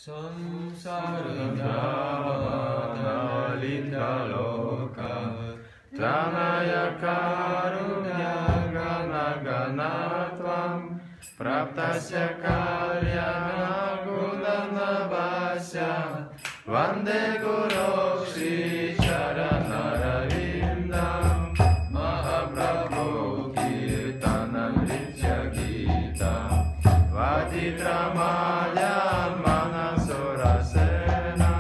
Samsarindavanalindaloka Tranaya karunya gana ganatvam Praptasya kalyana gunanabhasya Vande Guru Shri Charanarvindam Mahaprabhu Kirtanam Nitya Gita Vaditramayam Manasurasena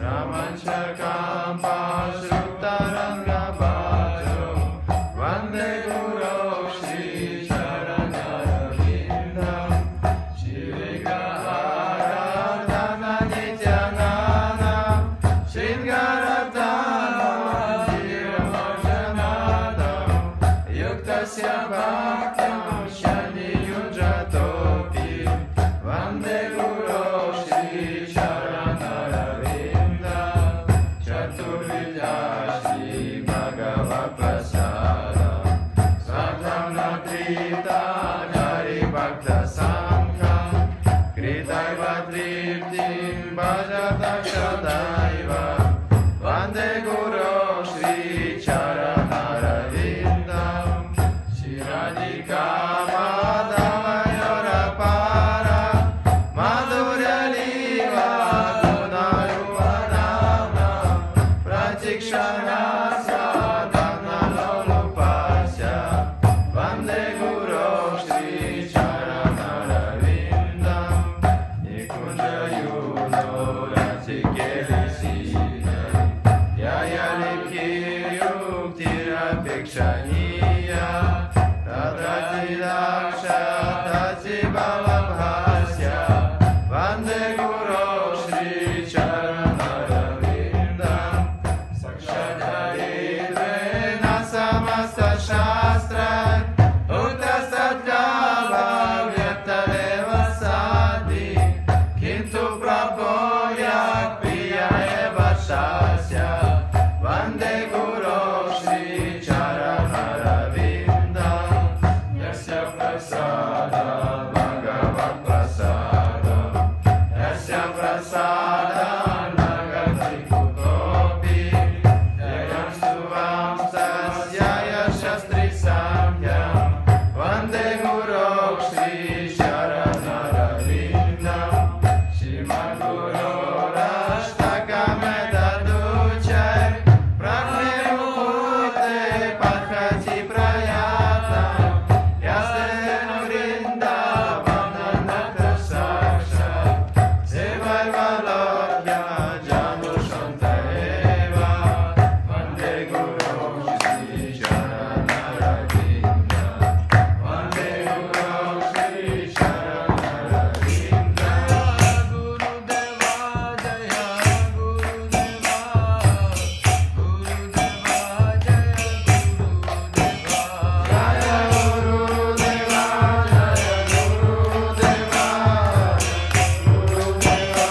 Ramanchakam Pasrutaranga Bhajo Vande Guru Shri Charanarvindam Shri Vigraharadhana Nityanana Shringaradhanam Dhiramojanadam Yuktasya Bhaktam Shani Yunjatopi Vande Guru Shri Charanarvindam Chaturvidya Shri Bhagavad Prasada Sadham Natrita Jari Bhakta Sangha Kritaiva Triptim Bhajata Shadaiva Vande Guru Shri Charanarvindam Shri Radhika Madhavayora Para Madhurya Liva Gunaruvanama Pratikshana Sadhana Lolupasya Vande Guru Shri Charanarvindam Nikunja Yuno Rachikelisine Yaya Likiruktirapekshaniya Tadrati Daksha Tati Balavhasya Vande Guru Shri Charanarvindam Sakshadharidvena Samasta Shastra Uttasatyava Vyatadeva Sadi Kintu Prabhoya Priya Eva Shasya Vande Guru Shri Charanarvindam Yasya Prasada Bhagavad Prasada Yasya Prasada Nagati Kutopi Yayam Suvam Sasyaya Shastri Samyam Vande Guru Shri Charanarvindam Shrimad Guru Rashtaka Medaduchar Prajne Murte Padhati Prayata Yasten Vrindavananata Sakshat Sevai Valokya Janushanteva Vande Guru Shri Charanarvindam Vande Guru Shri Charanarvindam Gurudeva Jaya Gurudeva Gurudeva Jaya Gurudeva Jaya Gurudeva Jaya Gurudeva Gurudeva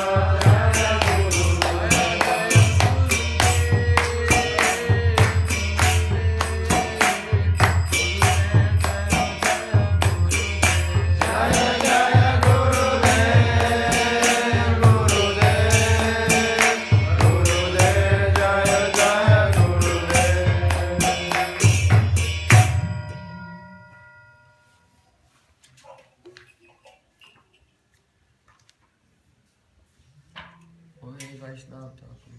Jaya Jaya Jaya Gurudev Gurudev Gurudev Jaya Jaya Gurudev Oi Vaishnava Thakur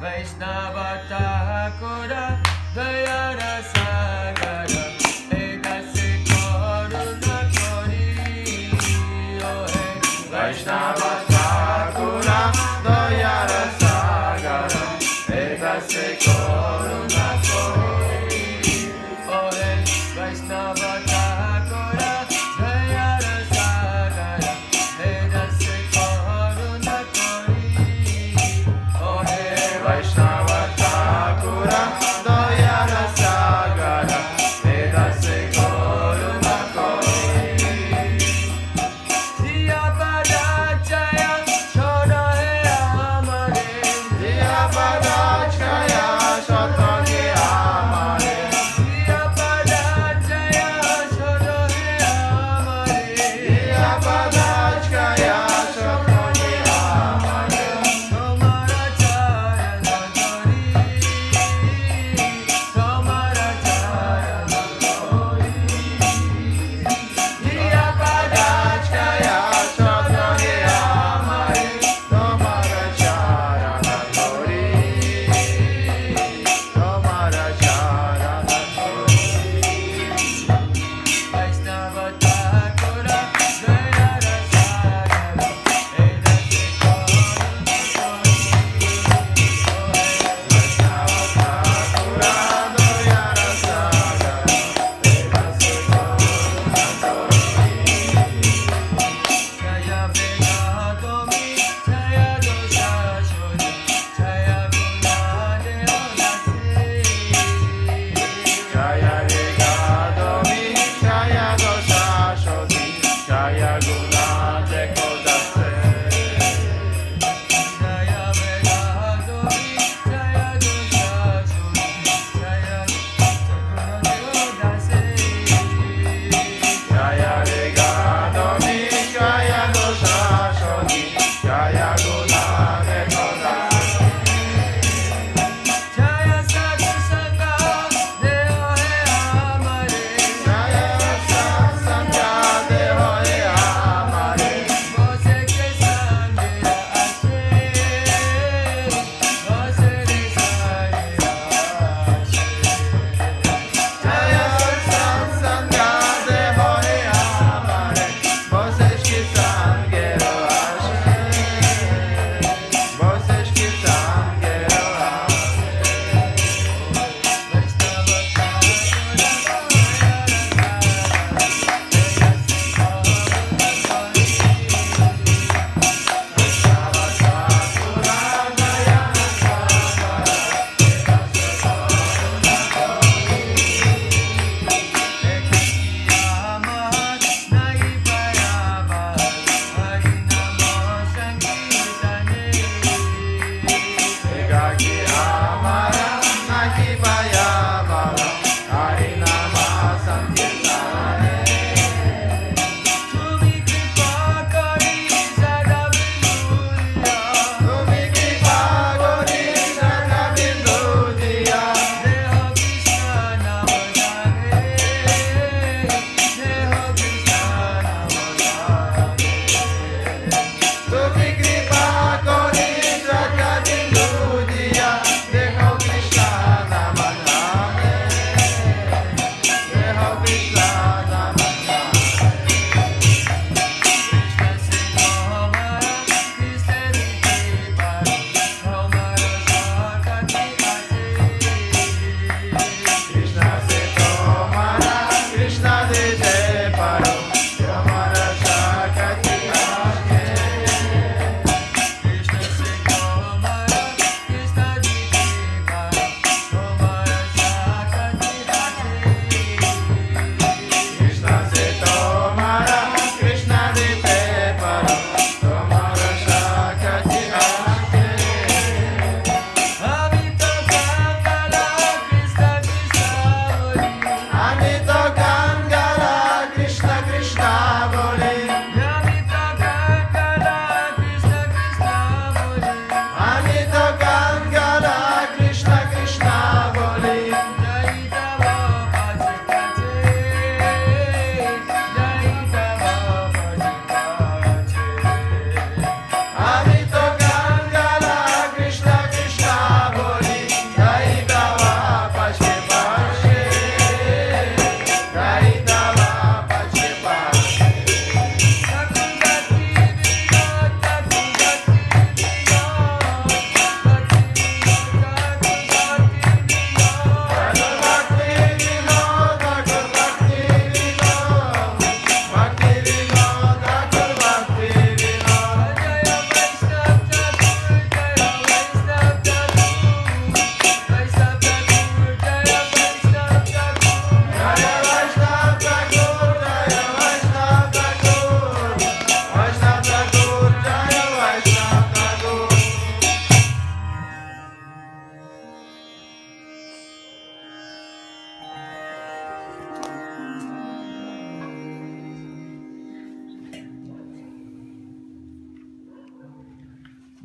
Vaishnava Thakura Dayara Sagara Egase Koruna Kori Oh hey Vaishnava Thakura Dayara Sagara Egase Koruna Kori Oh hey Vaishnava Thakura Dayara Sagara Egase Koruna Kori Oh hey Vaishnava Thakura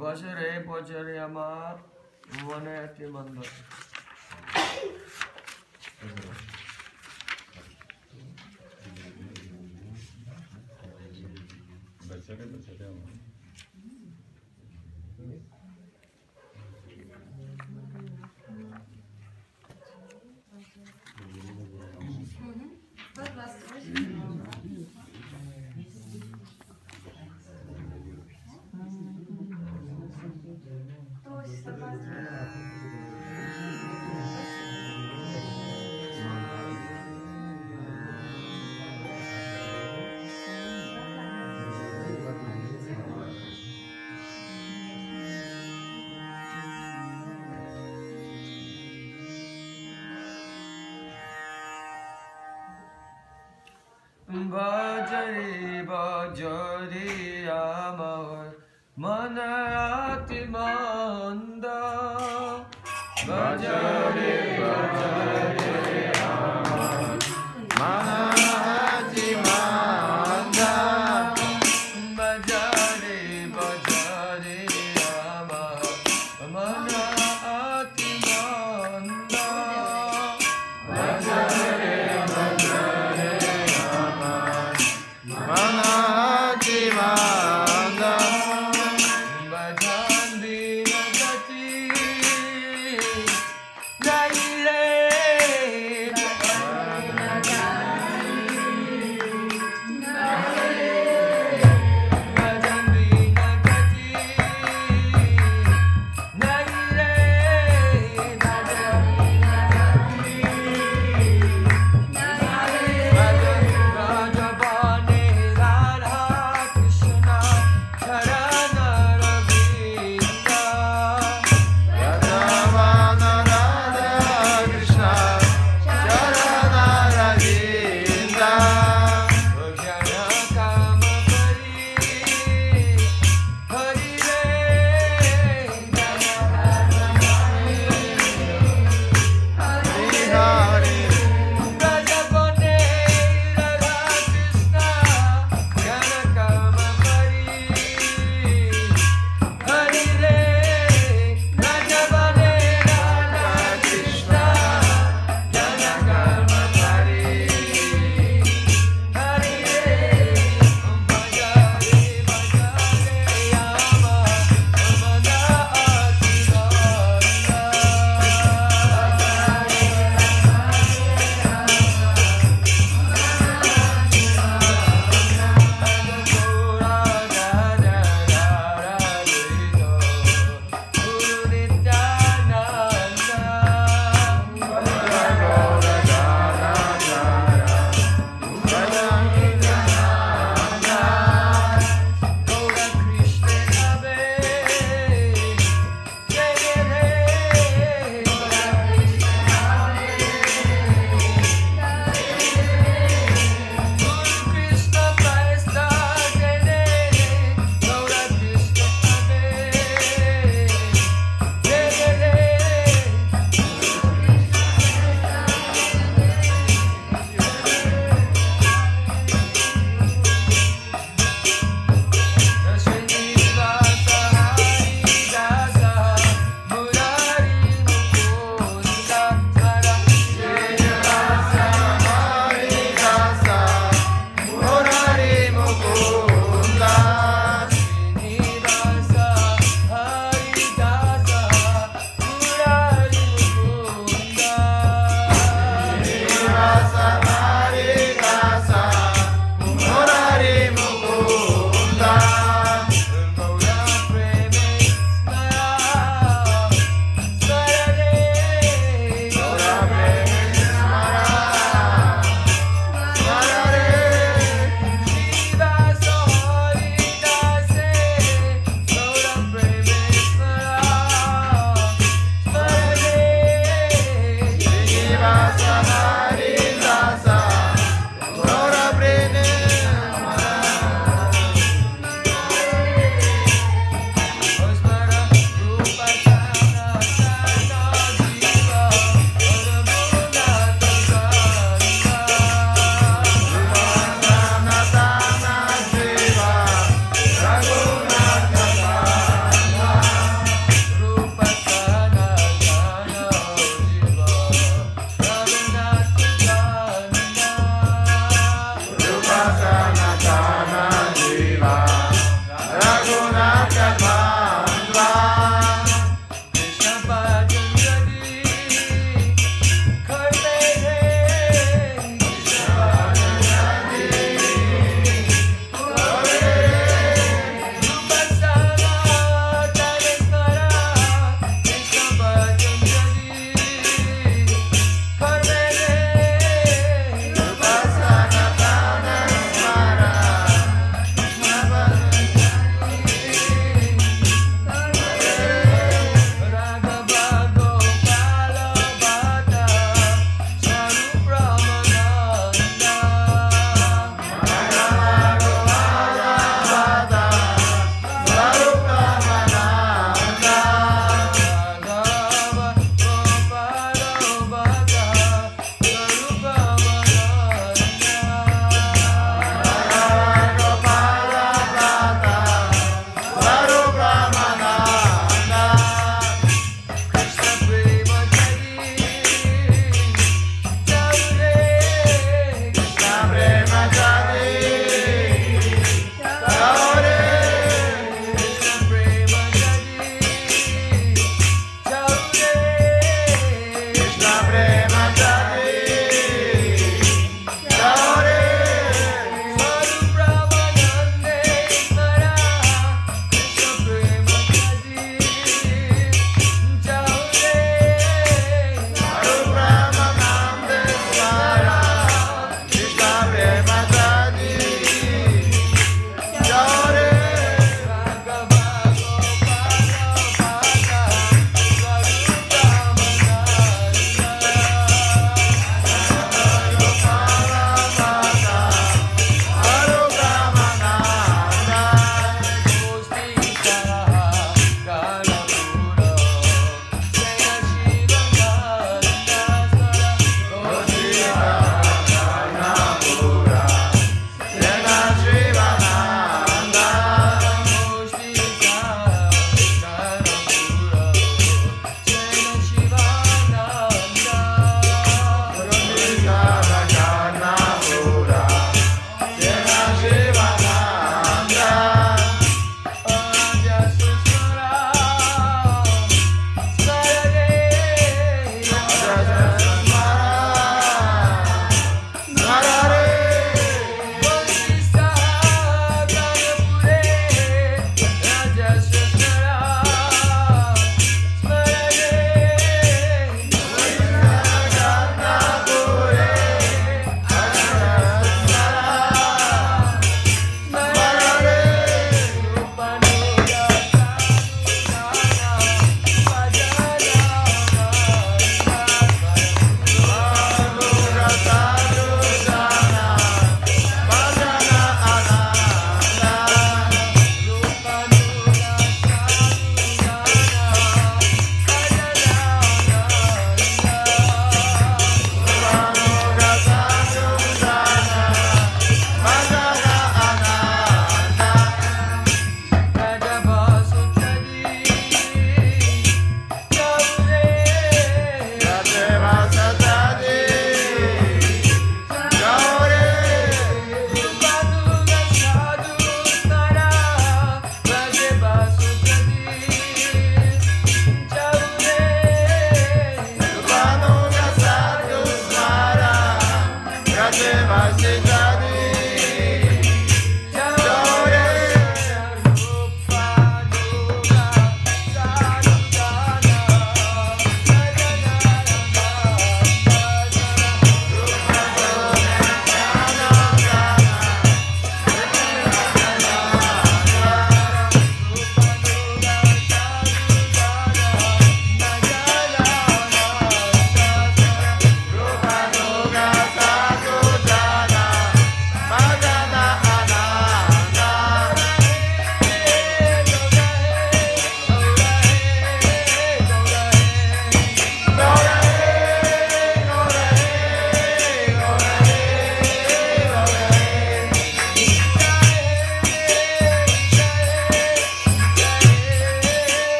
বছরে বছরে আমার মনে একটি মন্দ বছরে বছরে আমার বজরে বজরে আমার মন অতি মন্দ বজরে বজরে আমার মন অতি মন্দ বজরে বজরে আমার মন অতি মন্দ বজরে বজরে Manajivanda Bhajandi Nagati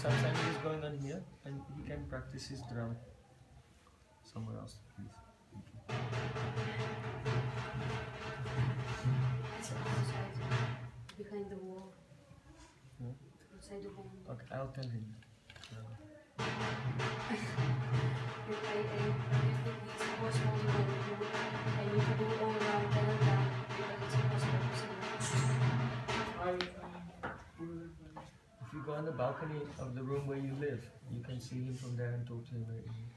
satsang is going on here, and he can practice his drum somewhere else, please. It's outside, behind the wall. Yeah. Outside the wall. Okay, I'll tell him. I it's impossible to go through. I need to go all around Canada because it's impossible to see. If you go on the balcony of the room where you live, you can see him from there and talk to him very easily.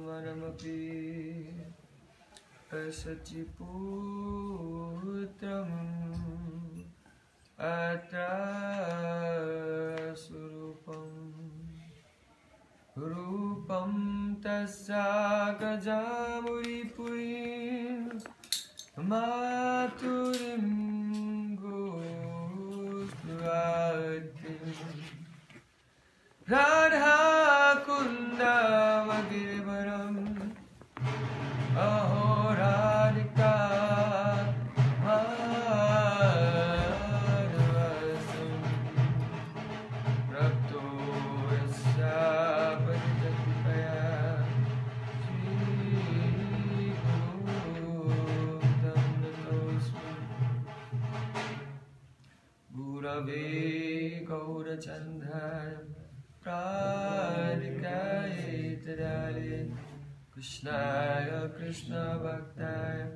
Manamapi Asachiputram Atra Surupam Rupam Tasakajamuripurim Maturim Gosvatim Radha Kunda Magirivaram Aho Radhika Madhvasam Rapto Yasya Paditapaya Shri Guru Dhammatosmi Gurave Gaurachandhaya Pradikaye Tadale Krishnaya Krishna Bhaktaya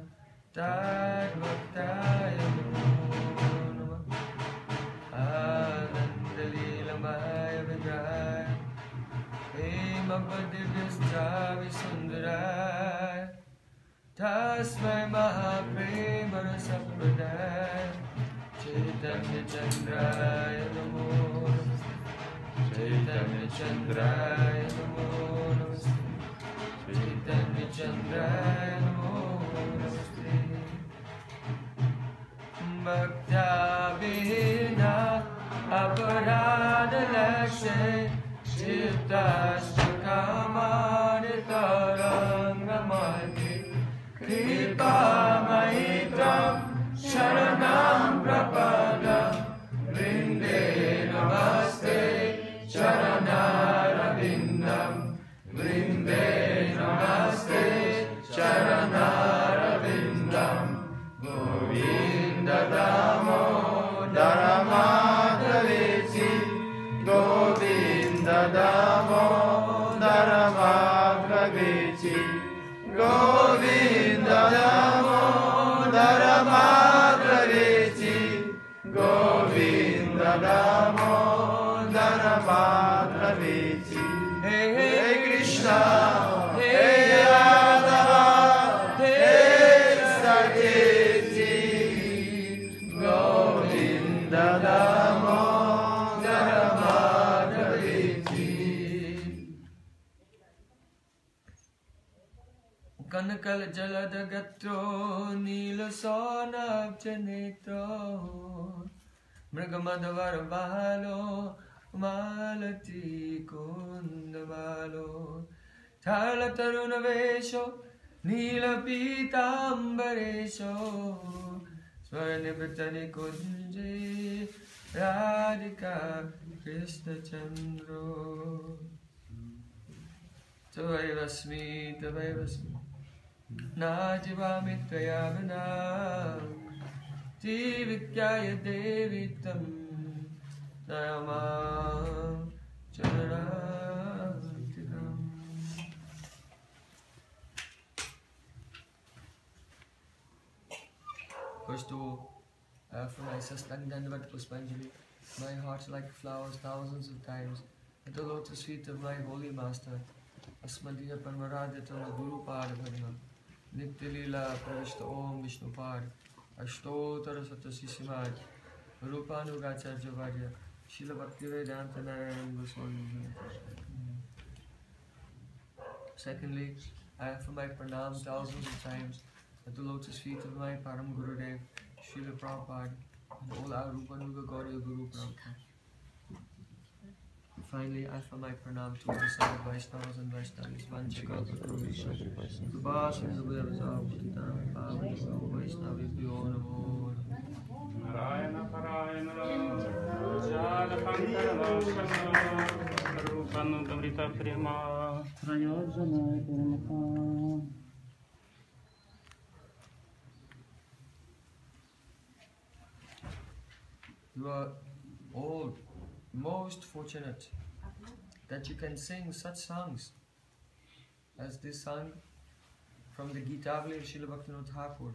Tad Bhaktaya Namo Namah Anandalilamaya Vigrahaya Hemabhadivistha Visundaraya Tasmai Mahaprema Rasapradaya Chaitanya Chandraya Namo Chaitanya Chandraya Namo Namaste Chaitanya Chandraya Namo Namaste Bhakta Vihina Aparana Lakshe Chittastakamani Tarangamati Kripa Maitram Sharanam Prapadam Vrinde Namaste Charanarabindam Vrinde Namaste Charanarabindam Govinda Damo Daramadraveci Govinda Damo Daramadraveci Govinda Damo Daramadraveci Govinda Damo Daramadraveci Hey Hey Krishna Hey Yadava Hey Saketi Govinda Damo Daramadraveci Kanakal Jaladagatro Nilasonabjanetro Mrigamadavaravalo Malati Kundavalo Thala Tarunavesho Nila Pitambaresho Swarnipatani Kunji Radhika Krishna Chandro Tavaivasmi Tavaivasmi Najivamitvaya Vinam Divikyaya Devitam Nayamam Charantikam. First of all, for my Sastandandavat Puspanjali, my heart like flowers thousands of times at the lotus feet of my holy master, Asmadiya Parmaradhyatama Guru Padabharma, Nitya Pravishta Om Vishnu Pad, Ashtotara Satasishimad, Rupanugacharya Varya, Srila Bhaktivedanta Narayana Goswami. Secondly, I offer my pranam thousands of times at the lotus feet of my Param Gurudev, Srila Prabhupada, and all our Rupanuga Gauriya Guru Prabhupada. Finally, I offer my pranam to all the Sadhu Vaishnavas and Vaishnavis, Vanchakalpatarusha, Subhas and Subhadevasa, Putitanam, Pavanam, Vaishnavibhyo Namo. Narayana Parayana Jala Pankarana Rupanu Damrita Prema Prayojana Purnaka. You are all most fortunate that you can sing such songs as this song from the Gitavali of Srila Bhaktivinoda Thakur.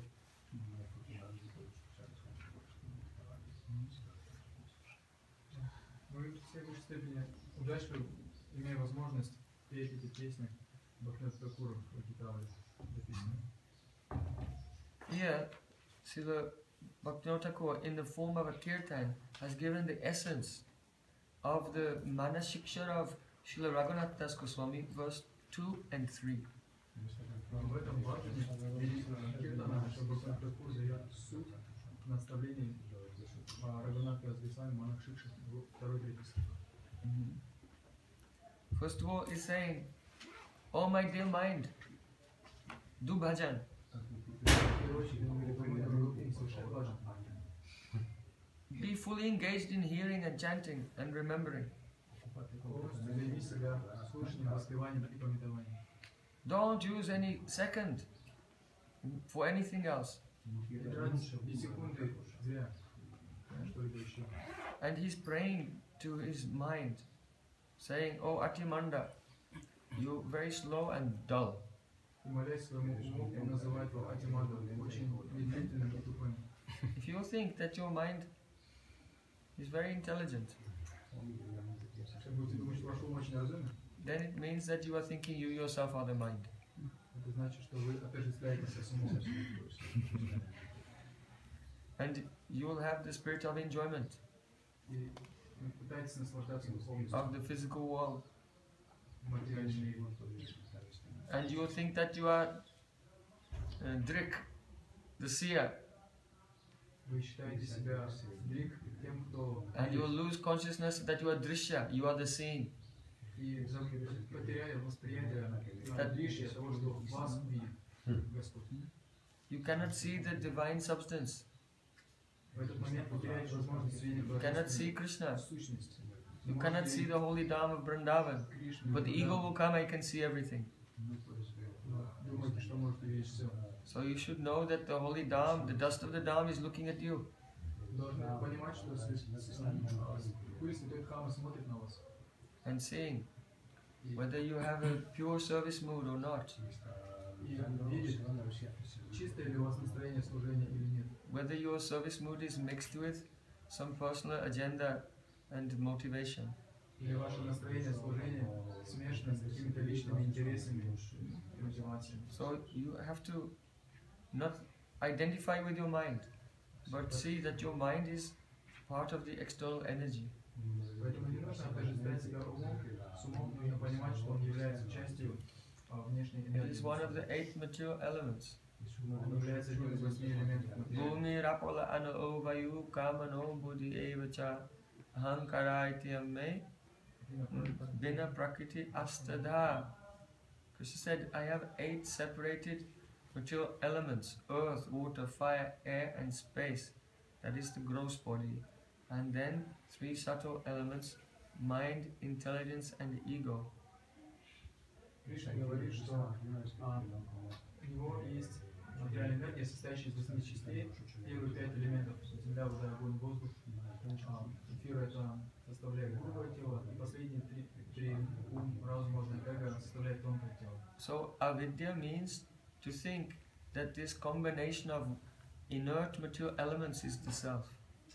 Мы все в высшей степени удачливы, имея возможность петь эти песни Бхактивинода Тхакура в Гитаве записаны. Here, Srila Bhaktivinoda Thakur, in the form of a kirtan, has given the essence of the Manasiksha of Srila Raghunath Das Goswami, verse 2 and 3. В этом бхактиве киртана Бхактивинода Тхакур дает суть наставлений Рагунатха Das Goswami Манакшикши, 2-3 стих. First of all, he's saying, "Oh my dear mind, do bhajan." Be fully engaged in hearing and chanting and remembering. Don't use any second for anything else. And he's praying to his mind, saying, "Oh Atimanda, you're very slow and dull." If you think that your mind is very intelligent, then it means that you are thinking you yourself are the mind. And you will have the spirit of enjoyment of the physical world. And you will think that you are Drik, the seer. And you will lose consciousness that you are Drishya, you are the seen. You cannot see the divine substance. You cannot see Krishna. You cannot see the holy Dham of Vrindavan. But the ego will come and can see everything. So you should know that the holy Dham, the dust of the Dham is looking at you. And seeing whether you have a pure service mood or not. Whether your service mood is mixed with some personal agenda and motivation. So you have to not identify with your mind, but see that your mind is part of the external energy. It is one of the 8 material elements. Bhumi rapola ano vayu kamano buddhi evacha ahankara ityame bina prakriti astadha. Krishna said, I have 8 separated material elements: earth, water, fire, air and space. That is the gross body. And then 3 subtle elements: mind, intelligence and ego. Кришна говорит, что у него есть материальная энергия, состоящая из 8 частей. Первые 5 элементов — земля, вода, огонь, воздух. Эфир — это составляет грубое тело. И последние 3 — ум, разум, можно эго — составляет тонкое тело. So avidya means to think that this combination of inert material elements is the self.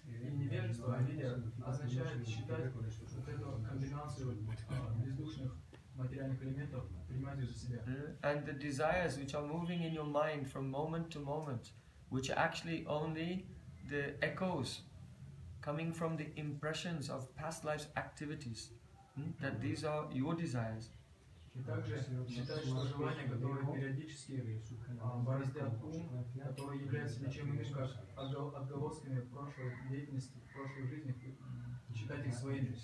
И невежество, авидия, означает считать вот эту комбинацию бездушных материальных элементов, принимать ее за себя. And the desires which are moving in your mind from moment to moment, which are actually only the echoes coming from the impressions of past life's activities, that these are your desires. И также считать, что желания, которые периодически бороздят ум, которые являются ничем иным, как отголосками прошлой деятельности, прошлой жизни, считать их своими.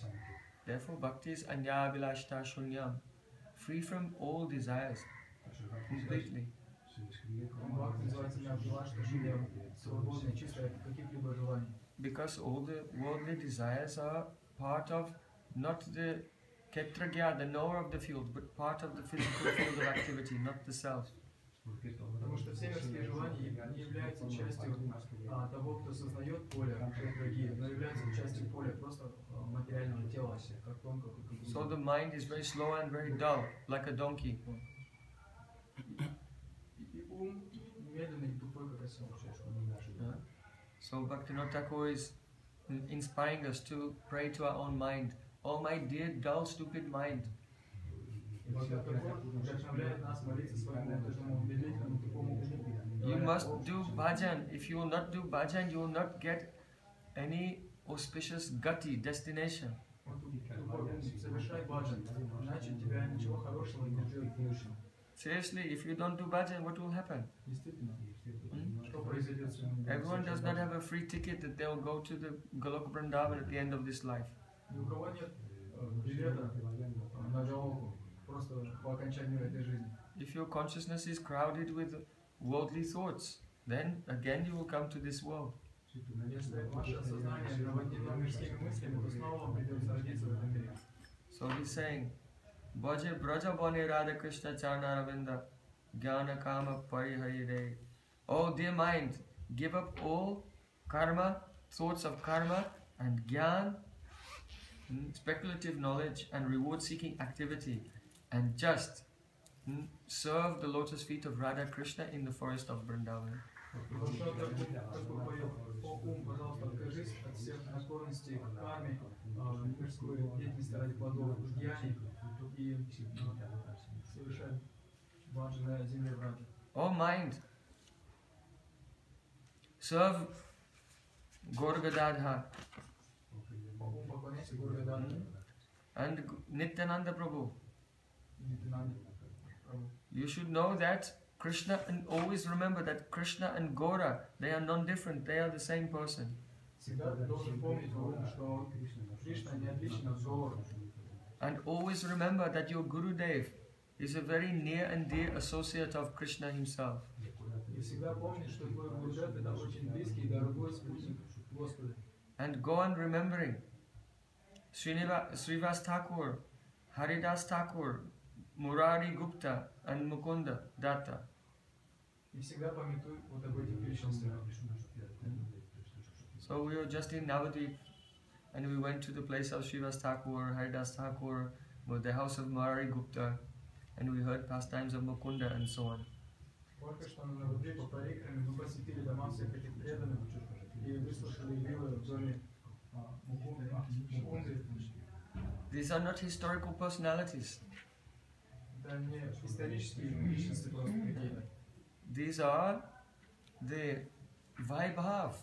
Therefore, bhakti is anya vilashta shunyam, free from all desires, completely. Бхакти называется нявилашта шуньям, свободное, чистое от каких-либо желаний. Because all the worldly desires are part of not the ketragya, the knower of the field, but part of the physical field of activity, not the self. Потому что все мирские желания не являются частью того, кто сознает поле кетраги, но являются частью поля просто материального тела, как тонкого. So the mind is very slow and very dull, like a donkey. И ум медленный и тупой, как осел. So Bhaktivinoda Thakur is inspiring us to pray to our own mind. Oh my dear dull stupid mind. You must do bhajan. If you will not do bhajan, you will not get any auspicious gati, destination. Seriously, if you don't do bhajan, what will happen? Everyone does not have a free ticket that they will go to the Golok Vrindavan at the end of this life. If your consciousness is crowded with worldly thoughts, then again you will come to this world. So he's saying, Bhaja Braja Bane Radha Krishna Charna Ravinda Jnana Kama Pariharire. Oh dear mind, give up all karma, thoughts of karma and jnana, speculative knowledge and reward-seeking activity, and just serve the lotus feet of Radha Krishna in the forest of Vrindavan. Oh mind, serve Gaur Gadadhar and Nityananda Prabhu. You should know that Krishna, and always remember that Krishna and Gaura, they are non-different, they are the same person. And always remember that your Gurudev is a very near and dear associate of Krishna himself. And go on remembering Srivas Thakur, Haridas Thakur, Murari Gupta and Mukunda Datta. So we were just in Navadvip and we went to the place of Srivas Thakur, Haridas Thakur, the house of Murari Gupta, and we heard pastimes of Mukunda and so on. These are not historical personalities. These are the Vaibhav.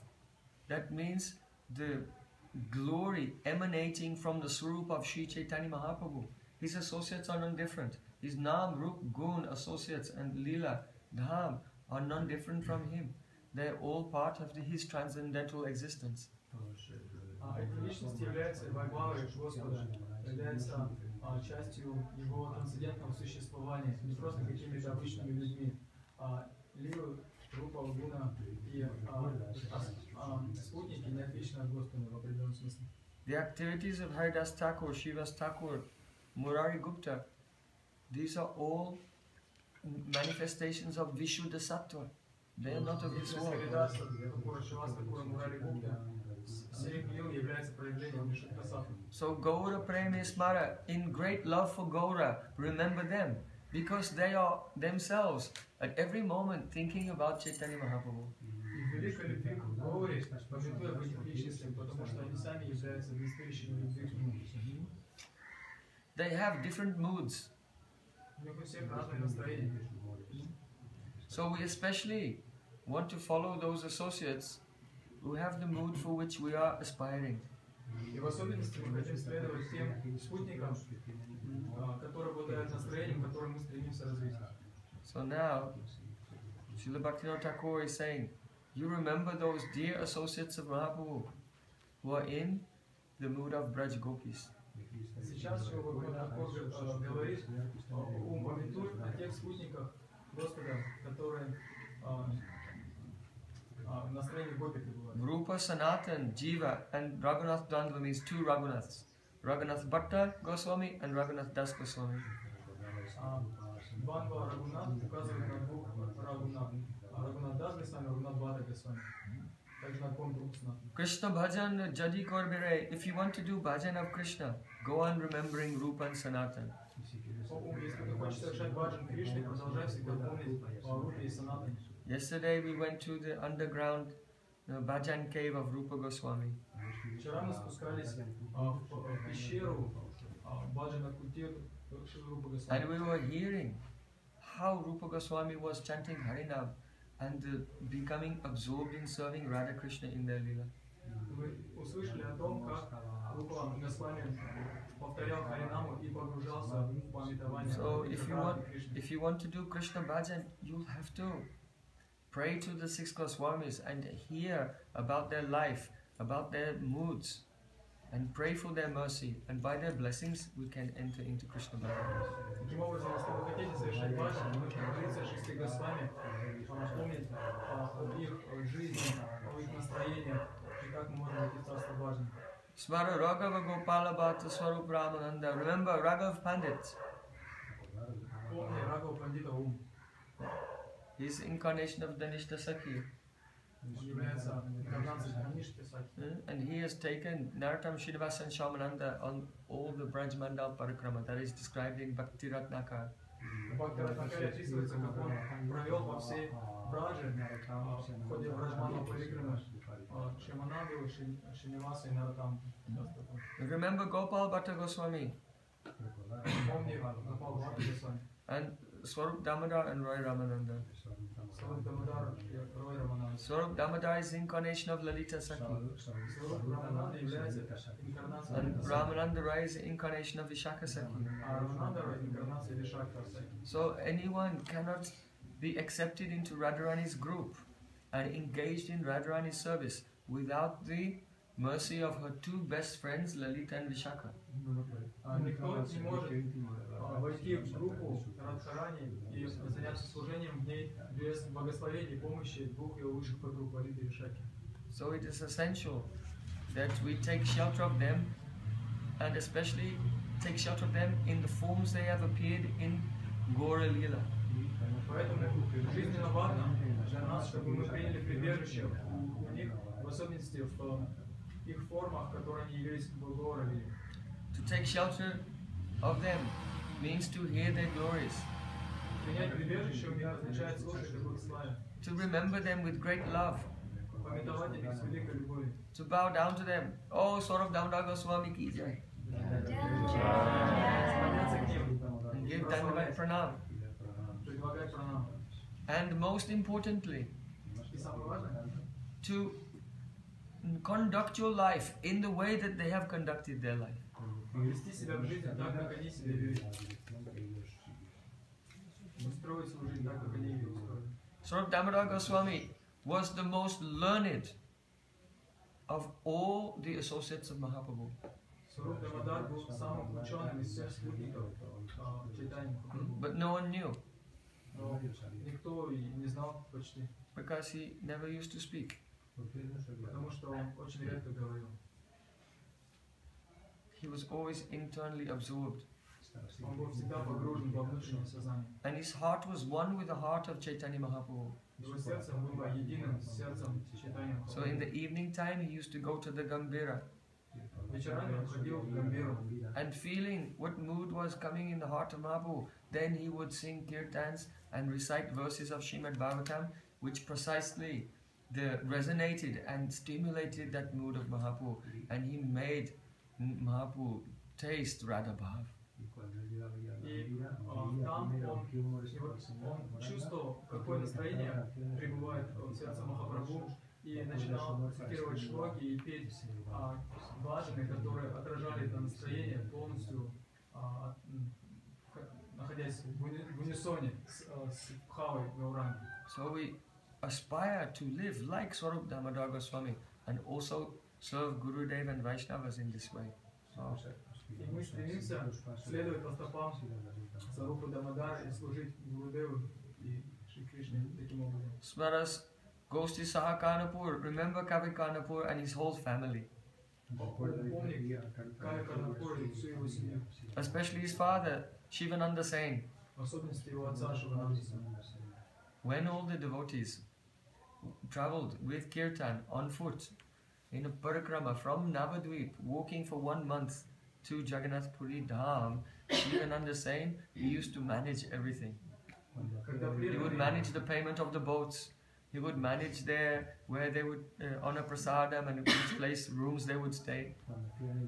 That means the glory emanating from the Swarup of Sri Chaitanya Mahaprabhu. His associates are non-different. His Nam, Rup, Gun associates and Leela, Dham are non-different from him. They are all part of his transcendental existence. Эти личности являются Вайбхавой Господа, являются частью его трансцендентного существования, не просто какими-то обычными людьми. Лилу, Рупа, Гуна и спутники не отличны от Господа в определенном смысле. The activities of Haridas Thakur, Srivas Thakur, Murari Gupta, these are all manifestations of Vishuddha Sattva. They are not of this world. So Gaura Premi Smara, in great love for Gaura, remember them, because they are themselves at every moment thinking about Chaitanya Mahaprabhu. They have different moods. So we especially want to follow those associates who have the mood for which we are aspiring. которую мы стремимся развить. So now, Srila Bhaktivinoda Thakur is saying, you remember those dear associates of Mahaprabhu who are in the mood of Braj Gopis. Сейчас Шрила Бхаватам говорит, упомянуй о тех спутниках Господа, которые в настроении гопи пребывают. Rupa, Sanatan, Jiva and Raghunath Dandava means two Raghunaths. Raghunath Bhatta Goswami and Raghunath Das Goswami. Двандва Рагунат указывает на двух Рагунат. Рагунат Дас Госвами, Рагунат Бхатта Госвами. Также на каком другом снате. Krishna bhajan jadi korbire. If you want to do bhajan of Krishna, go on remembering Rupa and Sanatan. Если ты хочешь совершать баджан Кришны, продолжай всегда помнить о Рупе и Санатане. Yesterday we went to the underground bhajan cave of Rupa Goswami. Вчера мы спускались в пещеру баджана культир Рупа Госвами. And we were hearing how Rupa Goswami was chanting Harinam and becoming absorbed in serving Radha Krishna in their lila. Мы услышали о том, как Рупа Госвами повторял Харинаму и погружался в памятование. So if you want to do Krishna bhajan, you'll have to pray to the six Goswamis and hear about their life, about their moods, and pray for their mercy. And by their blessings, we can enter into Krishna bhajan. Таким образом, если вы хотите совершать баджан, нужно молиться шести Госвами, помнить об их жизни, о их настроениях, и как мы можем войти в царство баджан. Smara Raghava Gopala Bhatta Swarup Ramananda. Remember Raghav Pandit. Помни Рагава Пандита Ум. He's incarnation of Danishta Sakhi. Он является инкарнацией Дhanishta Sakhi. And he has taken Narottam Srinivasa and Shamananda on all the Braj Mandal Parikrama that is described in Bhakti Ratnakar. Бхакти Ратнакаре описывается, как он провел по всей Браджи в ходе Браджмана Парикрамы Шимананду, Шиниваса и Наротам. Remember Gopal Bhatta Goswami Помни Гопал Бхатта Госвами. and Swarup Damodar and Roy Ramananda. Сваруп Дамодар и Рой Рамананда. Swarup Damodar is the incarnation of Lalita Sakhi. Сваруп Рамананда является инкарнацией And Lalita Sakhi. Ramananda Rai is the incarnation of Vishaka Sakhi. А Рамананда Рой инкарнацией Вишакха Sakhi. So anyone cannot be accepted into Radharani's group and engaged in Radharani's service without the mercy of her two best friends, Lalita and Vishaka. Никто не может войти в группу Радхарани и заняться служением в ней без благословения и помощи двух его лучших подруг Лалиты и Вишаки. So it is essential that we take shelter of them, and especially take shelter of them in the forms they have appeared in Gora Lila. Поэтому жизненно важно для нас, чтобы мы приняли прибежище у них, в особенности в их формах, которые они явились в Гора Лиле. To take shelter of them means to hear their glories, Принять прибежище у них означает слушать их славе, to remember them with great love, памятовать о них с великой любовью, to bow down to them. Oh, Swarup Damodar Goswami ki jai. склоняться к ним, And give Dandavat Pranam. предлагать пранам. And most importantly, И самое важное, to conduct your life in the way that they have conducted their life. вести себя в жизни так, как они себя вели. Устроить свою жизнь так, как они ее устроили. Swarup Damodar Goswami was the most learned of all the associates of Mahaprabhu. Сваруп Дамодар был самым ученым из всех спутников Чайтаньи Махапрабху. But no one knew Но никто и не знал почти, because he never used to speak. потому что он очень редко говорил. He was always internally absorbed. Он был всегда погружен во внутреннее сознание. And his heart was one with the heart of Chaitanya Mahaprabhu. Его сердце было единым с сердцем Чайтаньи So in Махапрабху. the evening time, he used to go to the Gambira Вечерами он ходил в Гамбиру, and feeling what mood was coming in the heart of Mahaprabhu, then he would sing kirtans and recite verses of Shrimad Bhavatam, which precisely resonated and stimulated that mood of Mahaprabhu, and he made Mahaprabhu taste Radha Bhav. и там он чувствовал, какое настроение пребывает в сердце Махапрабху, и начинал цитировать шлоки и петь баджаны, которые отражали это настроение, полностью находясь в унисоне с Бхавой Гауранги. So we aspire to live like Swarup Damodar Goswami and also serve Gurudev and Vaishnavas in this way. И мы стремимся следовать по стопам Сварупы Дамодара и служить Гурудеву и Шри Кришне таким образом. Smaras goes to Sahakanapur. Remember Kavi Kanapur and his whole family. Помни Кави Карнапур и всю его семью. Especially his father, Shivananda Sen. В особенности его отца Шивананды. When all the devotees traveled with Kirtan on foot in a parikrama from Navadvip, walking for 1 month to Jagannath Puri Dham, Shivananda Sen, he used to manage everything. He would manage the payment of the boats. He would manage there where they would honor prasadam and which place rooms they would stay.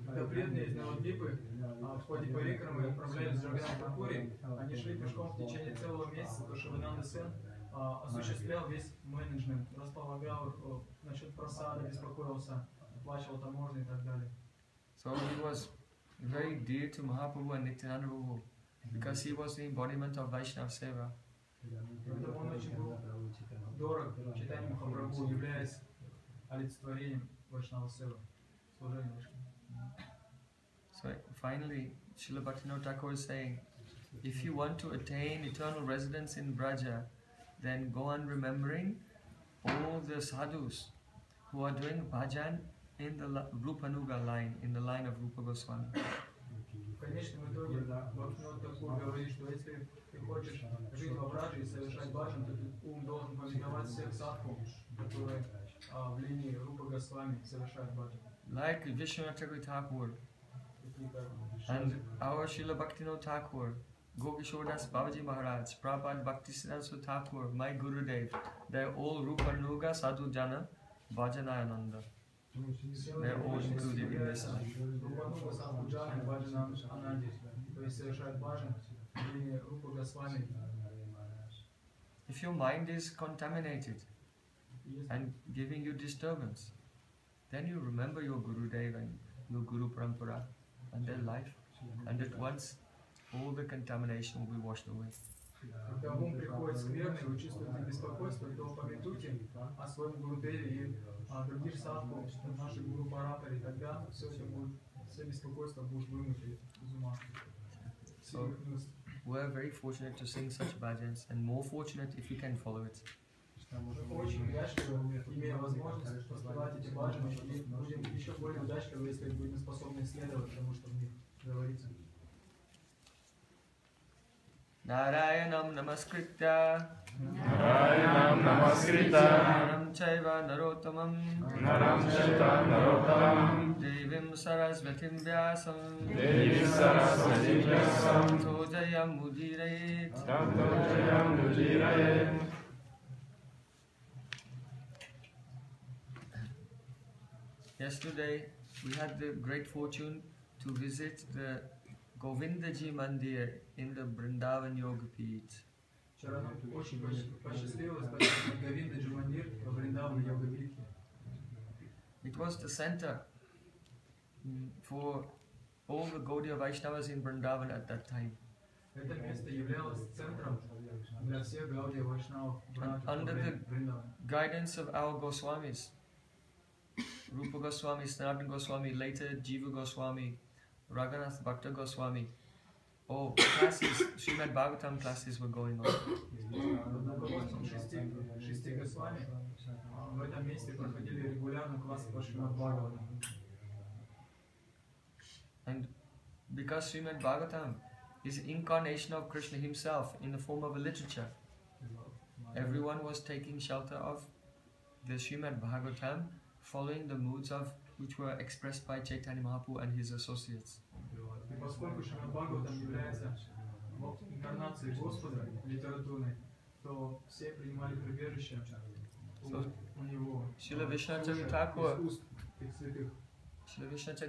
Когда преданные из Навадвипы в ходе парикрамы отправлялись в Джаганнатхапури, они шли пешком в течение целого месяца, то Шивананда Сен осуществлял весь менеджмент, располагал насчет просады, беспокоился, оплачивал таможню и так далее. So he was very dear to Mahaprabhu and Nityananda Prabhu because he was the embodiment of Vaishnava Seva. Поэтому он очень был дорог Чайтанье Махапрабху, являясь олицетворением Вайшнава Севы, служения Вайшнава. So finally, Srila Bhaktivinoda Thakur is saying, if you want to attain eternal residence in Braja, then go on remembering all the sadhus who are doing bhajan in the Rupanuga line, in the line of Rupa Goswami. В конечном итоге Бхактивинода Тхакур говорит, что если ты хочешь жить во Браджи и совершать баджан, то ты должен поминовать всех садху, которые в линии Рупа Госвами совершают баджан. Like Vishwanath Thakur and our Srila Bhaktivinoda Thakur, Gokishodas Babaji Maharaj, Prabhupada Bhaktisiddhanta Thakur, my Gurudev, they're all Rupanuga Sadhu Jana Bhajanayananda. They're all included in this line. Рупануга Садху Джана Баджана Ананди, то есть совершают баджан в линии Рупа Госвами. If your mind is contaminated and giving you disturbance, then you remember your Gurudev and your Guru Parampara and their life, and at once all the contamination will be washed away. Когда ум приходит скверный, вы чувствуете беспокойство, то пометуйте о своем Гурудеве и о других садху, наших Гуру Парампаре, тогда все это будет, все беспокойства будут вымыты из ума. So, we're very fortunate to sing such bhajans, and more fortunate if you can follow it. Мы очень удачливы, имея возможность воспевать эти баджаны, и будем еще более удачливы, если будем способны исследовать тому, что в них говорится. Narayanam namaskritya Narayanam namaskritya Naram chaiva narotamam Devim sarasvatim vyasam Devim sarasvatim vyasam Tojayam mudiraet Tojayam mudiraet. Yesterday we had the great fortune to visit the Govindaji Mandir in the Vrindavan Yoga Peeth. Вчера нам очень посчастливилось посетить Говиндаджи Мандир во Вриндаване Йога Питхе. It was the center for all the Gaudiya Vaishnavas in Vrindavan at that time. Это место являлось центром для всех Гаудия Вайшнавов Under the Вриндавана. guidance of our Goswamis, Rupa Goswami, Sanatana Goswami, later Jiva Goswami, Raghunath Bhakta Goswami. Oh, classes, Shrimad Bhavatam classes were going on. Под руководством шести Госвами в этом месте проходили регулярно классы по Шримад Бхагаватам. And because Shrimad Bhavatam is an incarnation of Krishna himself in the form of a literature, everyone was taking shelter of the Shrimad Bhagavatam, following the moods of which were expressed by Chaitanya Mahaprabhu and his associates. И поскольку Шримад Бхагаватам является инкарнацией Господа литературной, то все принимали прибежище у него. Srila Vishwanath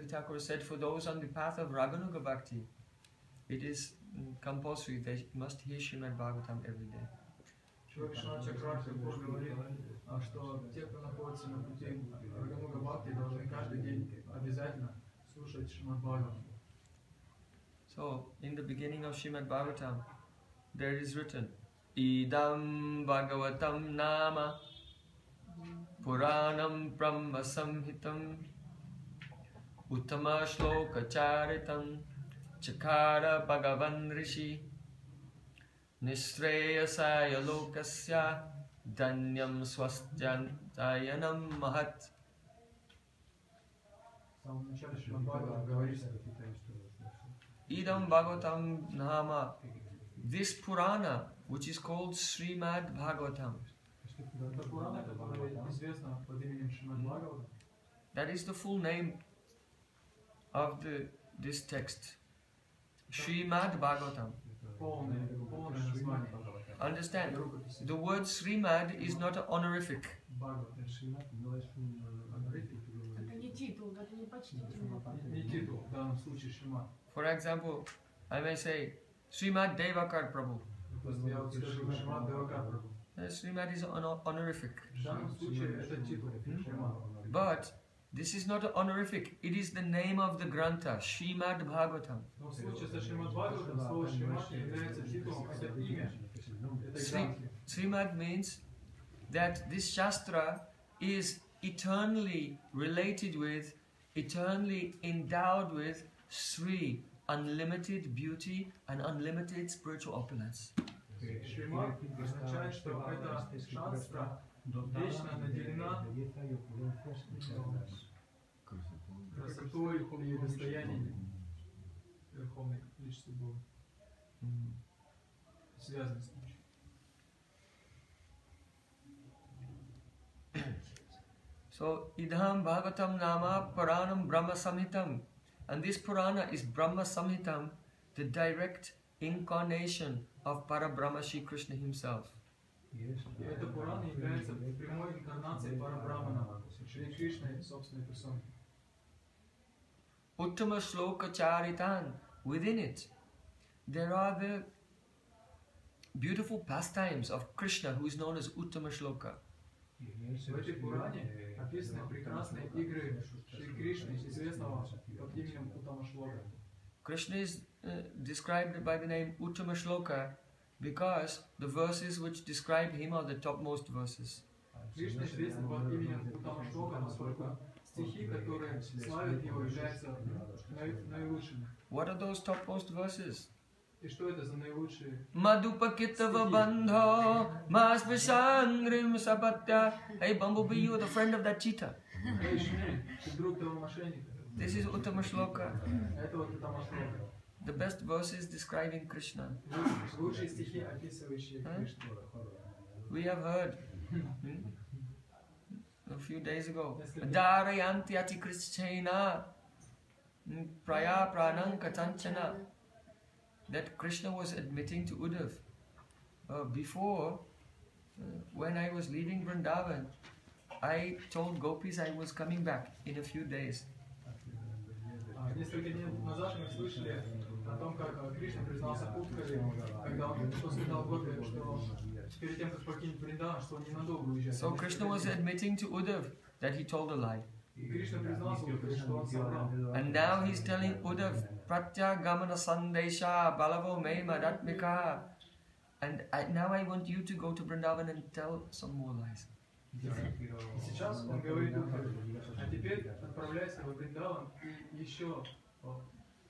Thakur said, for those on the path of Raganuga Bhakti, it is compulsory, they must hear Shrimad Bhagavatam every day. Шрила Вишванатха Тхакур говорил, что те, кто находится на пути Рагануга Бхакти, должны каждый день обязательно слушать Шримад Бхагаватам. So, in the beginning of Shrimad Bhagavatam, there is written, Idam Bhagavatam Nama Puranam Brahma Samhitam Uttama Shloka Charitam Chakara Bhagavan Rishi Nishreyasaya Lokasya Danyam Swastyantayanam Mahat. В самом начале Шримад Бхагаватам говорится, Idam Bhagavatam Nama. This Purana, which is called Shrimad Bhagavatam, это Пурана, которая известна под именем Шримад Бхагаватам. that is the full name of this text. Shrimad Bhagavatam. Полное название. Understand, the word Shrimad is not an honorific. Бхагаватам. Это не титул, это не почтительный. Не титул, в данном случае Шримад. For example, I may say, Srimad Devakar Prabhu. Допустим, я вот скажу Шримад Бхаватам Прабху. Srimad is an honorific. В данном случае это титул Шримад. But this is not an honorific, it is the name of the Grantha, Shrimad Bhagavatam. Но в случае со Шримад Бхагаватам слово Шримад является титулом, это имя этой гранты. Srimad means that this Shastra is eternally related with, eternally endowed with Sri, unlimited beauty and unlimited spiritual opulence. Шримад означает, что эта шастра вечно наделена красотой и достоянием Верховной Личности Бога. Связано с ним. So, Idham Bhagavatam Nama Puranam Brahma Samhitam. And this Purana is Brahma Samhitam, the direct incarnation of Parabrahma Shri Krishna himself. И эта Пурана является прямой инкарнацией Парабрамана, Шри Кришны собственной персоной. Uttama Shloka Charitan. Within it, there are the beautiful pastimes of Krishna, who is known as Uttama Shloka. В этой Пуране описаны прекрасные игры Шри Кришны, известного под именем Уттама Шлока. Krishna is described by the name Uttama Shloka because the verses which describe him are the topmost verses. Кришна известен под именем Уттама Шлока, поскольку стихи, которые славят его, являются наилучшими. What are those topmost verses? И что это за наилучшие? Madhupakitava bandho masvishangrim sapatya. Hey Bumblebee, you are the friend of that cheetah. Эй, Шмель, ты друг того мошенника. This is Uttama Shloka. Это вот Уттама Шлока. The best verses describing Krishna. Лучшие стихи, описывающие Кришну. We have heard a few days ago. Dharayanti ati Krishna praya pranam katanchana. That Krishna was admitting to Uddhav. Before, when I was leaving Vrindavan, I told gopis I was coming back in a few days. Несколько дней назад мы слышали о том, как Кришна признался Удхаве, когда он сказал Гопи, что перед тем, как покинуть Вриндаван, что он ненадолго уезжает. So Krishna was admitting to Uddhav that he told a lie. И Кришна признался Удхаве, что он соврал. And now he's telling Uddhav, Pratyagamana Sandesha Balavo Me Madatmika. And now I want you to go to Vrindavan and tell some more lies. И сейчас он говорит Удхаве, а теперь отправляйся во Вриндаван и еще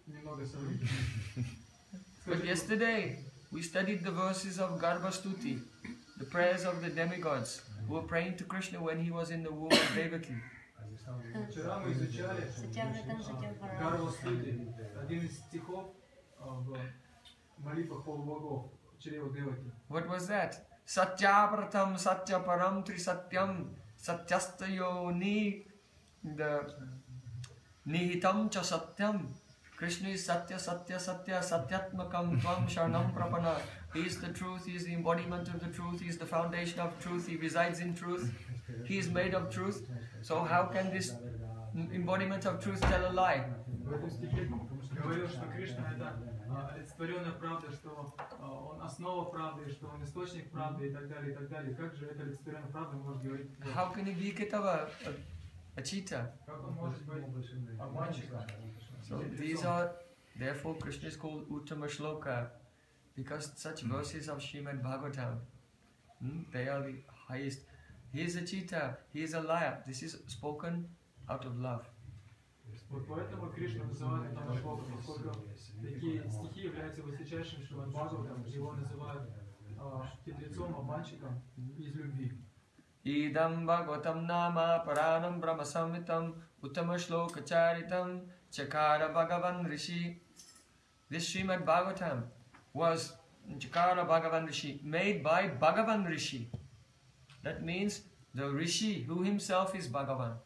немного соври. But yesterday we studied the verses of Garbhastuti, the prayers of the demigods who were praying to Krishna when he was in the womb of Devaki. Вчера мы изучали Гарвастути, один из стихов в молитвах полубогов, чрева Деваки. What was that? Satyapratam Satyaparam Trisatyam Satyastayoni the Nihitam Cha Satyam. Krishna is Satya Satya Satya Satyatmakam Tvam Sharanam Prapana. He is the truth, he is the embodiment of the truth, he is the foundation of truth, he resides in truth, he is made of truth. So how can this embodiment of truth tell a lie? В этом стихе говорил, что Кришна это олицетворенная правда, что он основа правды, что он источник правды и так далее, и так далее. Как же эта олицетворенная правда может говорить? How can he be Kitava, a cheetah? Как он может быть обманщиком? So these are, therefore Krishna is called Uttama Shloka. because such verses of Shrimad Bhagavatam, they are the highest. He is a cheater, he is a liar. This is spoken out of love. Вот поэтому Кришна называет там Бога, поскольку такие стихи являются высочайшим Шримад Бхагаватам, его называют хитрецом, обманщиком из любви. Idam Bhagavatam Nama Paranam Brahma Samhitam Uttama Shloka Charitam Chakara Bhagavan Rishi. This Srimad Bhagavatam was Chakara Bhagavan Rishi, made by Bhagavan Rishi. That means the Rishi who himself is Bhagavan.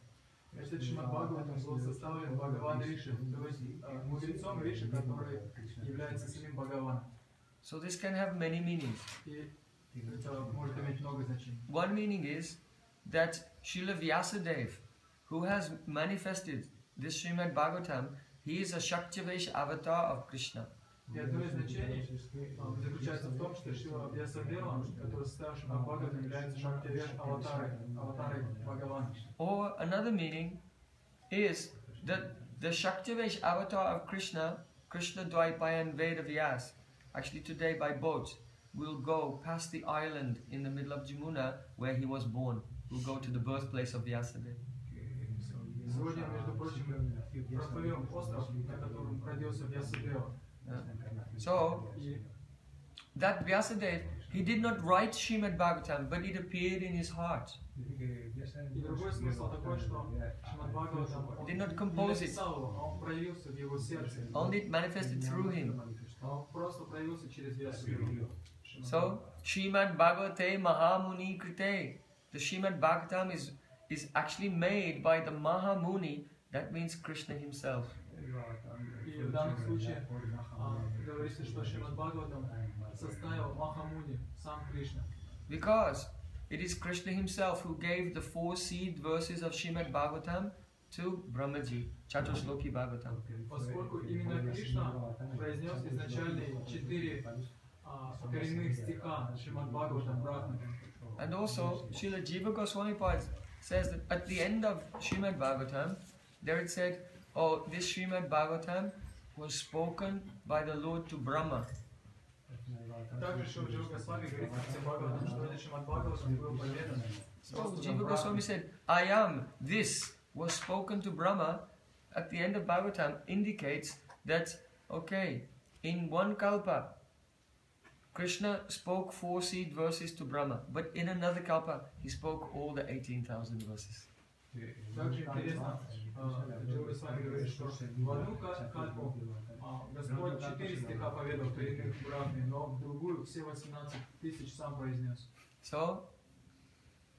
Этот Шримад Бхагаватам был составлен Бхагаван Риши, то есть мудрецом Риши, который является самим Бхагаваном. So this can have many meanings. One meaning is that Srila Vyasadeva, who has manifested this Srimad Bhagavatam, he is a Shaktivesh avatar of Krishna. И одно из значений заключается в том, что Шрила Вьясадева, который составил Шримад Бхагаватам, является Шактивеш аватарой Бхагавана. Or another meaning is that the Shaktivesh avatar of Krishna, Krishna Dvaipayan Veda Vyas, actually today by boat, will go past the island in the middle of Jamuna where he was born. We'll go to the birthplace of Vyasadeva. Сегодня, между прочим, проплывем остров, на котором родился Вьясадева. So, that Vyasadeva, he did not write Srimad Bhagavatam, but it appeared in his heart. И другой смысл такой, что Шримад Бхагаватам, он не написал его, а он проявился в его сердце. Only it manifested through him. Он просто проявился через Вьясадеву. So, Srimad Bhagavate Mahamuni Krite. The Srimad Bhagavatam is actually made by the Mahamuni, that means Krishna himself. И в данном случае говорится, что Шримад Бхагаватам составил Махамуни, сам Кришна. Because it is Krishna himself who gave the 4 seed verses of Srimad Bhagavatam to Brahmaji, Chatushloki Bhagavatam. Поскольку именно Кришна произнес изначальные 4 коренных стиха Шримад Бхагаватам Брахмана. And also, Srila Jiva Goswami Pad says that at the end of Srimad Bhagavatam, there it said, oh, this Srimad Bhagavatam was spoken by the Lord to Brahma. So Jiva Goswami said, I am, this was spoken to Brahma at the end of Bhagavatam indicates that, okay, in one kalpa, Krishna spoke 4 seed verses to Brahma, but in another kalpa, he spoke all the 18,000 verses. Также интересно, Джива с вами говорит, что в одну кальпу Господь 4 стиха поведал коренных Брахме, но в другую все 18 тысяч сам произнес. So,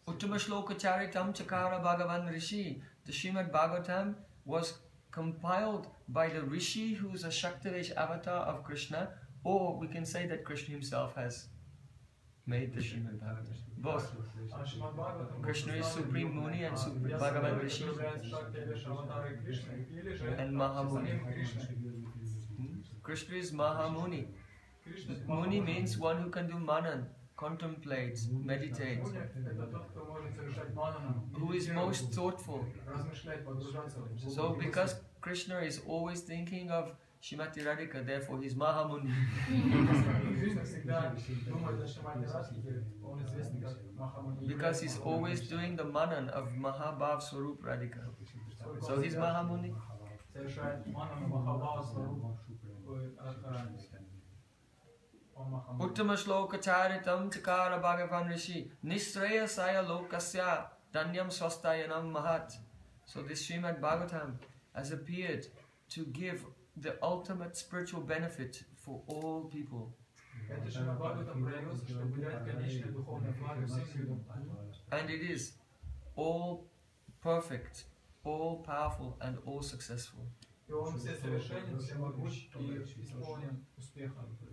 Uttama Shloka Charitam Chakara Bhagavan Rishi, the Srimad Bhagavatam was compiled by the Rishi who is a Shaktivesh avatar of Krishna, or we can say that Krishna himself has made the Srimad Bhagavatam. Both. Krishna is Supreme Muni and Bhagavan Rishi and Mahamuni. Krishna is Mahamuni. Muni means one who can do manan, contemplates, meditates, who is most thoughtful. So because Krishna is always thinking of Shrimati Radhika, therefore he's Mahamuni. Because he's always doing the manan of Mahabhav Swarup Radhika. So he's Mahamuni. Uttama Shloka Charitam Chakara Bhagavan Rishi Nisraya Saya Lokasya Danyam Swastayanam Mahat. So this Srimad Bhagavatam has appeared to give the ultimate spiritual benefit for all people. And it is all perfect, all powerful, and all successful.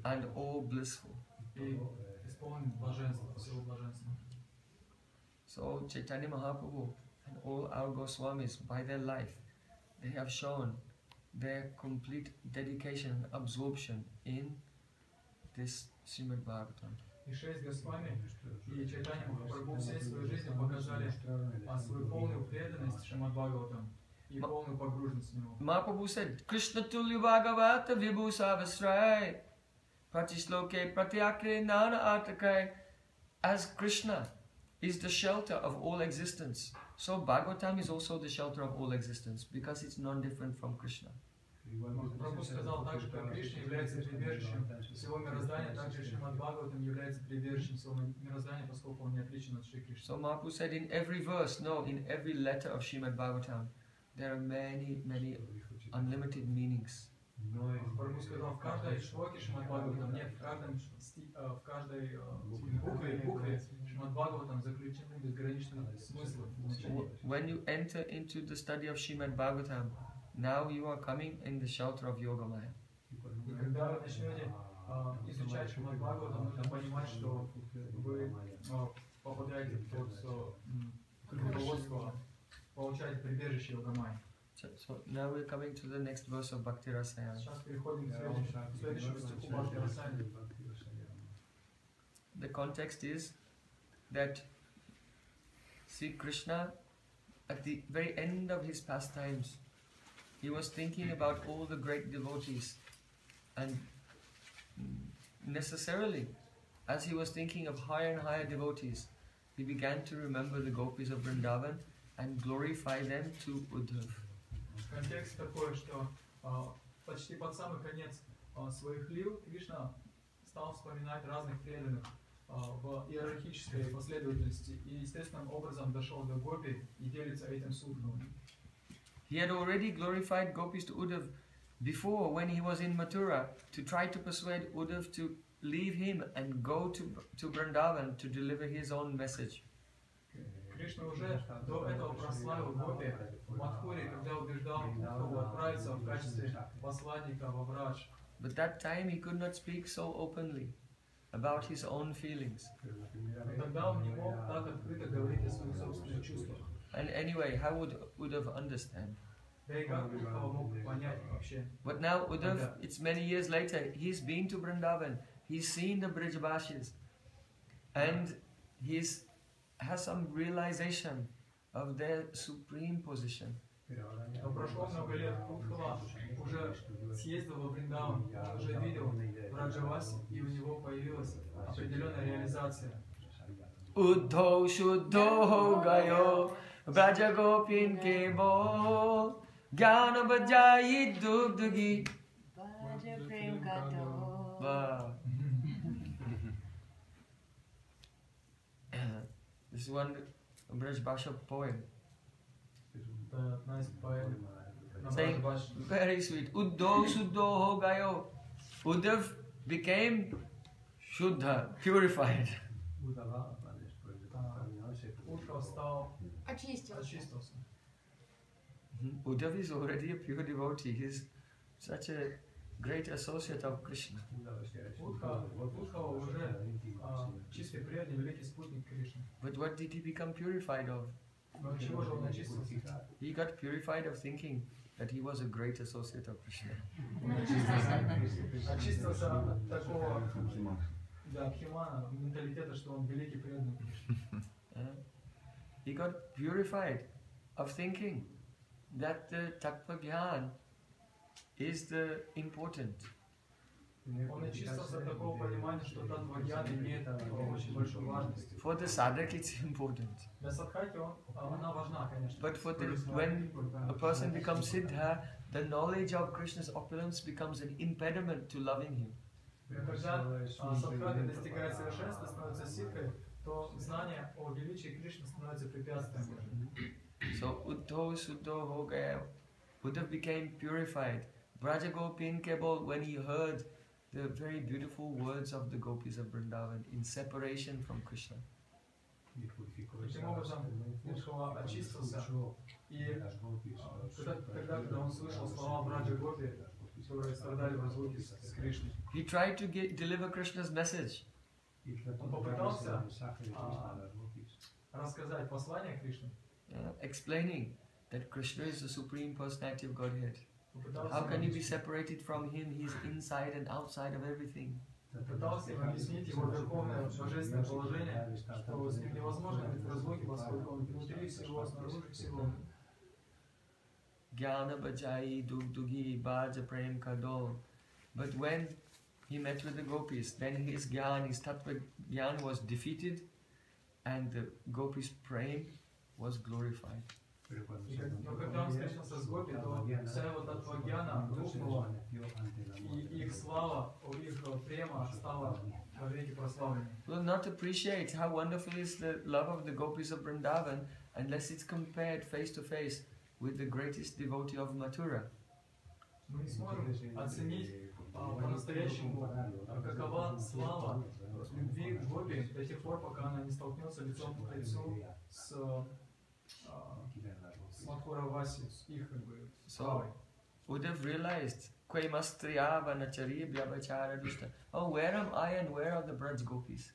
And all blissful. So Chaitanya Mahaprabhu and all our Goswamis, by their life, they have shown their complete dedication and absorption in this Srimad Bhagavatam. И 6 Госвами и Чайтанья Махапрабху всей своей жизни показали свою полную преданность Шримад Бхагаватам и полную погруженность в него. Mahaprabhu said, Krishna Tulya Bhagavata Vibhu Savasrai pratisloke pratyakre nana artakai. As Krishna is the shelter of all existence, so Bhagavatam is also the shelter of all existence, because it's non-different from Krishna. Прабху сказал также, как Кришна является прибежищем всего мироздания, также Шримад Бхагаватам является прибежищем всего мироздания, поскольку он не отличен от Шри Кришны. So Mahaprabhu said in every verse, no, in every letter of Shrimad Bhagavatam, there are many, many unlimited meanings. Прабху сказал, в каждой шлоке Шримад Бхагаватам, нет, в каждой букве Шримад Бхагаватам заключены безграничные смыслы. When you enter into the study of Shrimad Bhagavatam, now you are coming in the shelter of Yogamaya. И когда вы начнете изучать Шримад Бхагаватам, нужно понимать, что вы попадаете под руководство, получаете прибежище Йогамайи. So now we're coming to the next verse of Bhakti Rasayana. Сейчас переходим к следующему стиху Бхакти Расаяны. The context is that Sri Krishna, at the very end of his pastimes, he was thinking about all the great devotees, and necessarily, as he was thinking of higher and higher devotees, he began to remember the gopis of Vrindavan and glorify them to Uddhav. Контекст такой, что почти под самый конец своих лил Кришна стал вспоминать разных преданных в иерархической последовательности и естественным образом дошел до гопи и делится этим с Уддхавом. He had already glorified gopis to Uddhav before, when he was in Mathura, to try to persuade Uddhav to leave him and go to Vrindavan to deliver his own message. Кришна уже до этого прославил гопи в Мадхуре, когда убеждал Уддхаву отправиться в качестве посланника во Брадж. But that time he could not speak so openly about his own feelings. Тогда он не мог так открыто говорить о своих собственных чувствах. And anyway, how would Uddhav understand? Да и как Уддхава мог понять вообще? But now Uddhav, it's many years later, he's been to Vrindavan, he's seen the Brijbashis, and has some realization of their supreme position. Но прошло много лет, Уддхава уже съездил во Вриндаван, он уже видел Браджаваси, и у него появилась определенная реализация. Uddho Shuddho Ho Gayo Braja Gopin Kebo Gyana Bhajayi Dugdugi. Bhaja Prem Kato. Wow. This is one Braj Bhasha poem. Это nice poem. Saying, very sweet. Uddho Shuddho Ho Gayo. Uddhav became Shuddha, purified. Уддхава стал очистился. Uddhav is already a pure devotee. He's such a great associate of Krishna. Уддхава уже чистый преданный, великий спутник Кришны. But what did he become purified of? Но от чего же он очистился? He got purified of thinking that he was a great associate of Krishna. Он очистился от такого бхимана, менталитета, что он великий преданный Кришны. He got purified of thinking that the Tattva Gyan is the important. Он очистился от такого понимания, что Таттва-гьяна имеет очень большую важность. For the sadhak it's important. Для садхаки она важна, конечно. But when a person becomes siddha, the knowledge of Krishna's opulence becomes an impediment to loving him. Когда садхака достигает совершенства, становится ситхой, то знание о величии Кришны становится препятствием. So Uddho Suddho Ho Gaya. Uddhav became purified. Braja Gopin Kebol, when he heard the very beautiful words of the gopis of Vrindavan in separation from Krishna. Таким образом, Уддхава очистился, и когда он слышал слова Браджа Гопи, которые страдали в разлуке с Кришной, He tried to deliver Krishna's message. он попытался рассказать послание Кришны, Explaining that Krishna is the Supreme Personality of Godhead. How can you be separated from him? He's inside and outside of everything. Пытался им объяснить его верховное божественное положение, что с ним невозможно быть в разлуке, поскольку он внутри всего, снаружи всего. Jnana Bhajayi Dugdugi Bhaja Prem Kadol. But when he met with the gopis. Then his gyan, his tattva gyan was defeated, and the gopis' praying was glorified. Но когда он встретился с гопи, то вся его татвагьяна рухнула, и их слава, их према стала во веки прославленной. We'll not appreciate how wonderful is the love of the gopis of Vrindavan unless it's compared face to face with the greatest devotee of Mathura. Мы не сможем оценить по-настоящему, какова слава любви к гопи до тех пор, пока она не столкнется лицом к лицу с Мадхура Васи, с их славой. Would have realized, oh, where am I and where are the Braj gopis?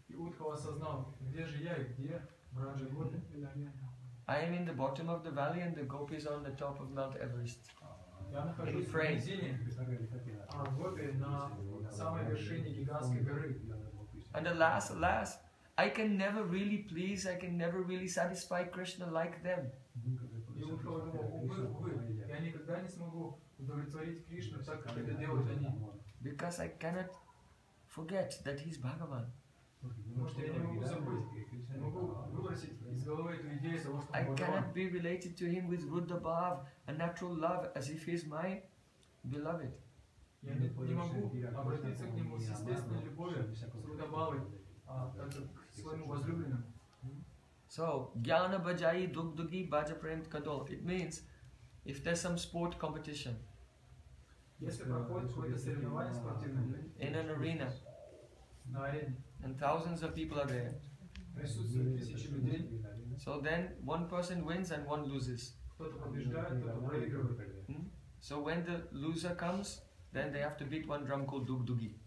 И Удхава осознал, где же я и где Браджа Гопи. I am in the bottom of the valley and the gopis are on the top of Mount Everest. Я нахожусь в низине, а гопи на самой вершине гигантской горы. And alas, I can never really please, I can never really satisfy Krishna like them. И Удхава думал, увы, я никогда не смогу удовлетворить Кришну так, как это делают они. Because I cannot forget that he's Bhagavan. Потому что я не могу забыть, не могу выбросить из головы эту идею того, что I он cannot Бхагаван. be related to him with Ruddha Bhav, a natural love, as if he's my beloved. Я не могу обратиться к нему с естественной любовью, с Рудабавой, как к своему возлюбленному. So, Jnana Bhajayi Dugdugi Bhaja Prem Kadol. It means, if there's some sport competition Если проходит какое-то соревнование спортивное in an arena, на арене, and thousands of people are there, присутствуют тысячи людей, so then one person wins and one loses. кто-то побеждает, кто-то проигрывает. So when the loser comes, then they have to beat one drum called Dugdugi.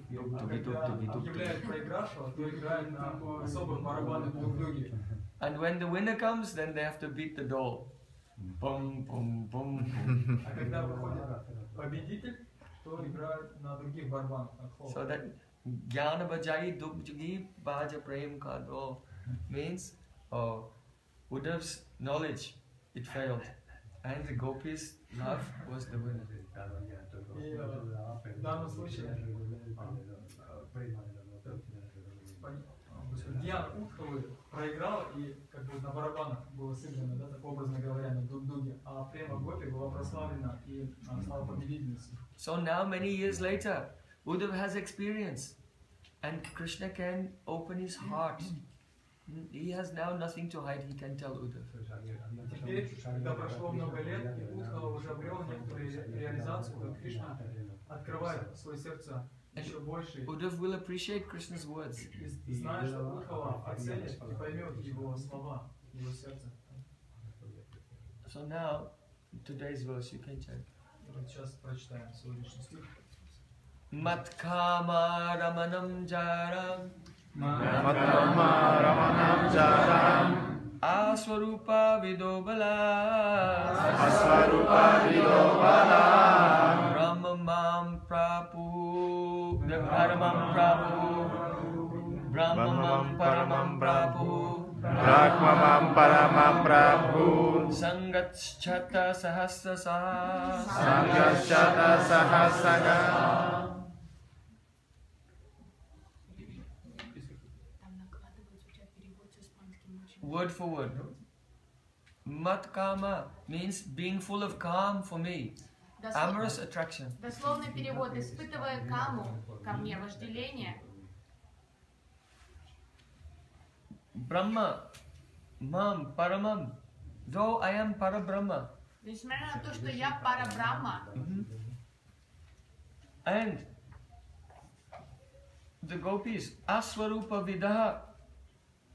И когда объявляют проигравшего, то играют на особых барабанах дуг-дуги. And when the winner comes, then they have to beat the dole. Bum, bum, bum. А когда выходит победитель, то играют на других барабанах, на So хлопах. that Jnana Bhajayi Dugdugi Bhaja Prem Kadol means, Uddhav's knowledge, it failed. And the gopis' love was the winner. И в данном случае Гьян Удхавы проиграл, и как бы на барабанах было сыграно, да, так образно говоря, на дуг-дуге, а према Гопи была прославлена и стала победительницей. So now, many years later, Uddhav has experience, and Krishna can open his heart. He has now nothing to hide, he can tell Uddhav. Теперь, когда прошло много лет, и Удхава уже обрел некоторую реализацию, то Кришна открывает свое сердце еще больше. Uddhav will appreciate Krishna's words. И зная, что Удхава оценит и поймет его слова, его сердце. So now, today's verse you can chant. Сейчас прочитаем сегодняшний стих. Matkama Ramanam Jaram Matama Ramanam Jaram Aswarupa Vidobala Aswarupa Vidobala Brahmamam Prapu Paramam Prapu Brahmamam Paramam Prapu Brahmamam Paramam Prabhu Sangatschata Sahasrasa Sangashata Sahasaga. Word for word. Matkama means being full of calm for me. Amorous attraction. Дословный перевод: испытывая каму, ко мне вожделение. Brahma, Mam, Paramam. Though I am Parabrahma. Несмотря на то, что я Парабрахма, And the gopis, Aswarupa Vidaha,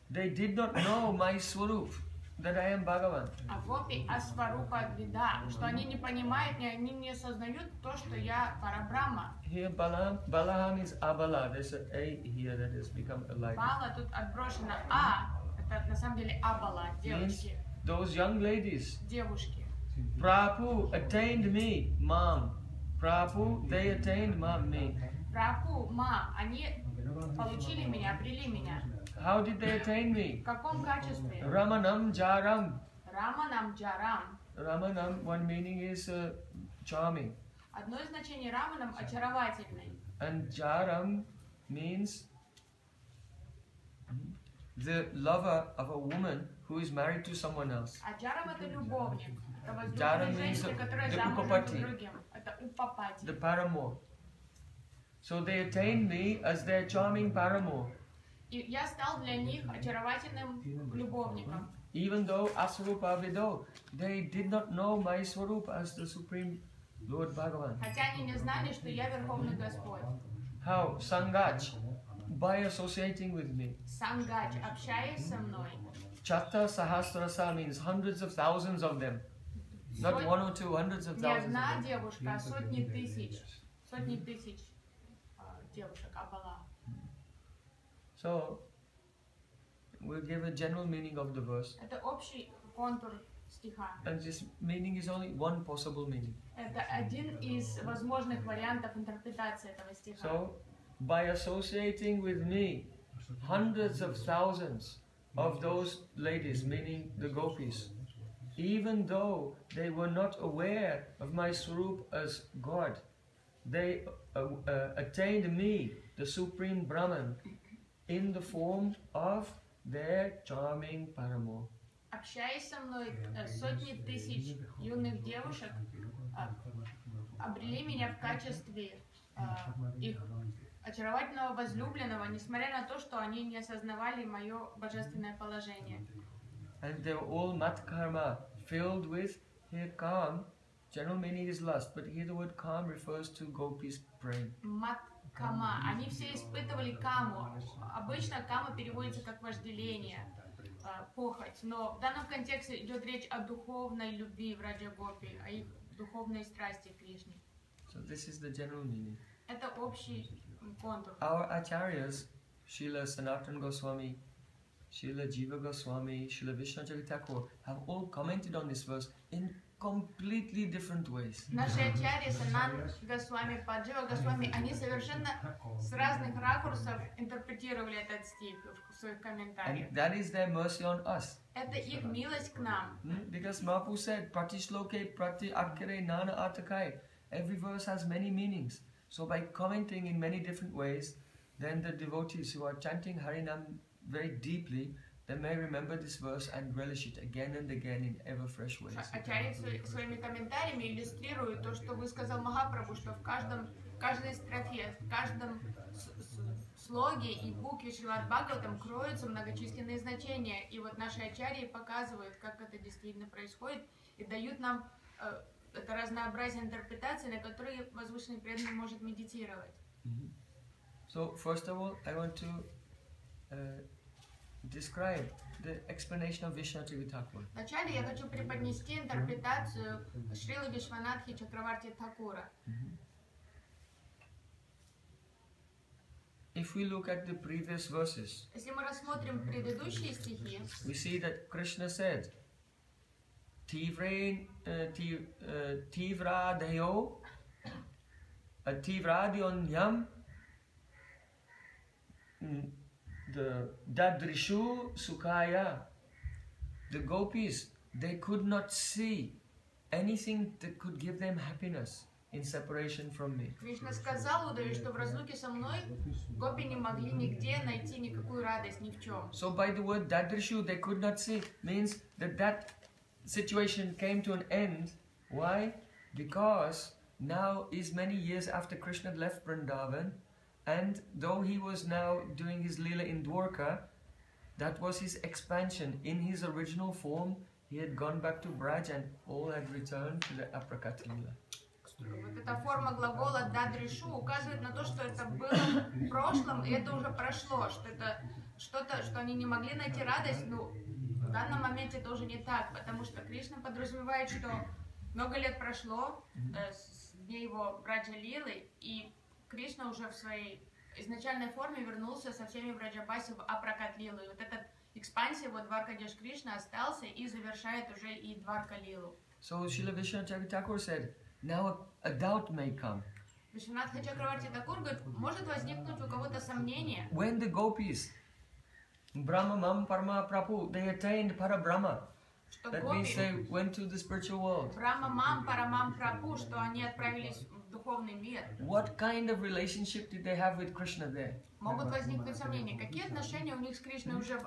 they did not know my Swarup, that I am Bhagavan. а гопи Асварупа Вида, что они не понимают, они не осознают то, что я Парабрахма. Here Balaham is Abala. There's an A here that has become a light. Бала тут отброшено это на самом деле Абала, девочки. Those young ladies, Девушки. Prabhu attained me, Mam. Prabhu, they attained me. Прабху, Ма, они получили меня, обрели меня. How did they attain me? В каком качестве? Ramanam Jaram. Раманам Джарам. Ramanam, one meaning is charming. Одно из значений Раманам — очаровательный. And Jaram means the lover of a woman who is married to someone else. А Джарам — это любовник. Это Джарам возлюбленная means женщина, которая the замужем upapati. за другим. Это упапати. The paramour. So they attained me as their charming paramour. И я стал для них очаровательным любовником. Even though Aswarupa Vido, they did not know my Swarup as the Supreme Lord Bhagavan. Хотя они не знали, что я Верховный Господь. How? Sangach, by associating with me. Сангач, общаясь со мной. Chatta Sahasrasa means hundreds of thousands of them. Not one or two, hundreds of Не thousands of одна them. девушка, а сотни тысяч девушек Абала. So, we'll give a general meaning of the verse. Это общий контур стиха. And this meaning is only one possible meaning. Это один из возможных вариантов интерпретации этого стиха. So, by associating with me, hundreds of thousands of those ladies, meaning the gopis, even though they were not aware of my Swarup as God, they attained me, the Supreme Brahman, in the form of their charming paramour. Общаясь со мной, сотни тысяч юных девушек обрели меня в качестве их очаровательного возлюбленного, несмотря на то, что они не осознавали мое божественное положение. And they were all matkarma, filled with here calm. General meaning is lust, but here the word calm refers to gopis praying. Мат-кама. Они все испытывали каму. Обычно кама переводится как вожделение, похоть. Но в данном контексте идет речь о духовной любви в Раджа Гопи, о их духовной страсти к Кришне. So this is the general meaning. Это общий контур. Our acharyas, Srila Sanatana Goswami, Srila Jiva Goswami, Srila Vishnacharya Thakur, have all commented on this verse in completely different ways. Наши ачарьи, Санатана Госвами, Паджива Госвами, они совершенно с разных ракурсов интерпретировали этот стих в своих комментариях. And that is their mercy on us. Это их милость к нам. Because Mahaprabhu said, Prati Shloke, Prati Akkare, Nana Atakai. Every verse has many meanings. So by commenting in many different ways, then the devotees who are chanting Harinam very deeply, they may remember this verse and relish it again and again in ever fresh ways. Ачарьи своими комментариями иллюстрируют то, что высказал Махапрабху, что в каждой строфе, в каждом слоге и букве Шримад Бхаватам кроются многочисленные значения. И вот наши ачарьи показывают, как это действительно происходит, и дают нам это разнообразие интерпретаций, на которые возвышенный преданный может медитировать. So first of all, I want to describe the explanation of Vishnacharya Thakur. Вначале я хочу преподнести интерпретацию Шрилы Вишванатхи Чакраварти Thakura. If we look at the previous verses, Если мы рассмотрим предыдущие стихи, we see that Krishna said, Tivradyo Tivradionyam the Dadrishu Sukaya. The gopis, they could not see anything that could give them happiness in separation from me. Кришна сказал Удаве, что в разлуке со мной гопи не могли нигде найти никакую радость, ни в чем. So by the word Dadrishu, they could not see, means that situation came to an end. Why? Because now is many years after Krishna left Vrindavan, and though he was now doing his lila in Dwarka, that was his expansion. In his original form, he had gone back to Braj and all had returned to the Aprakat lila. Вот эта форма глагола «дадришу» указывает на то, что это было в прошлом, и это уже прошло, что это что-то, что они не могли найти радость, но в данном моменте это уже не так, потому что Кришна подразумевает, что много лет прошло с дней его Браджа Лилы, и Кришна уже в своей изначальной форме вернулся со всеми Браджабаси в Апракат Лилу. И вот эта экспансия, вот Дваркадеш Кришна остался и завершает уже и Дварка Лилу. So Srila Vishnacharya Thakur said, now a doubt may come. Вишванатха Чакраварти Такур говорит, может возникнуть у кого-то сомнение. When the gopis, Brahma Mam Parama Prapu, they attained Parabrahma. Что That means гопи, they went to the spiritual world. Брахма Мам, Парамам Прабху, что они отправились в духовный мир. What kind of relationship did they have with Krishna there? Могут возникнуть сомнения, какие отношения у них с Кришной уже в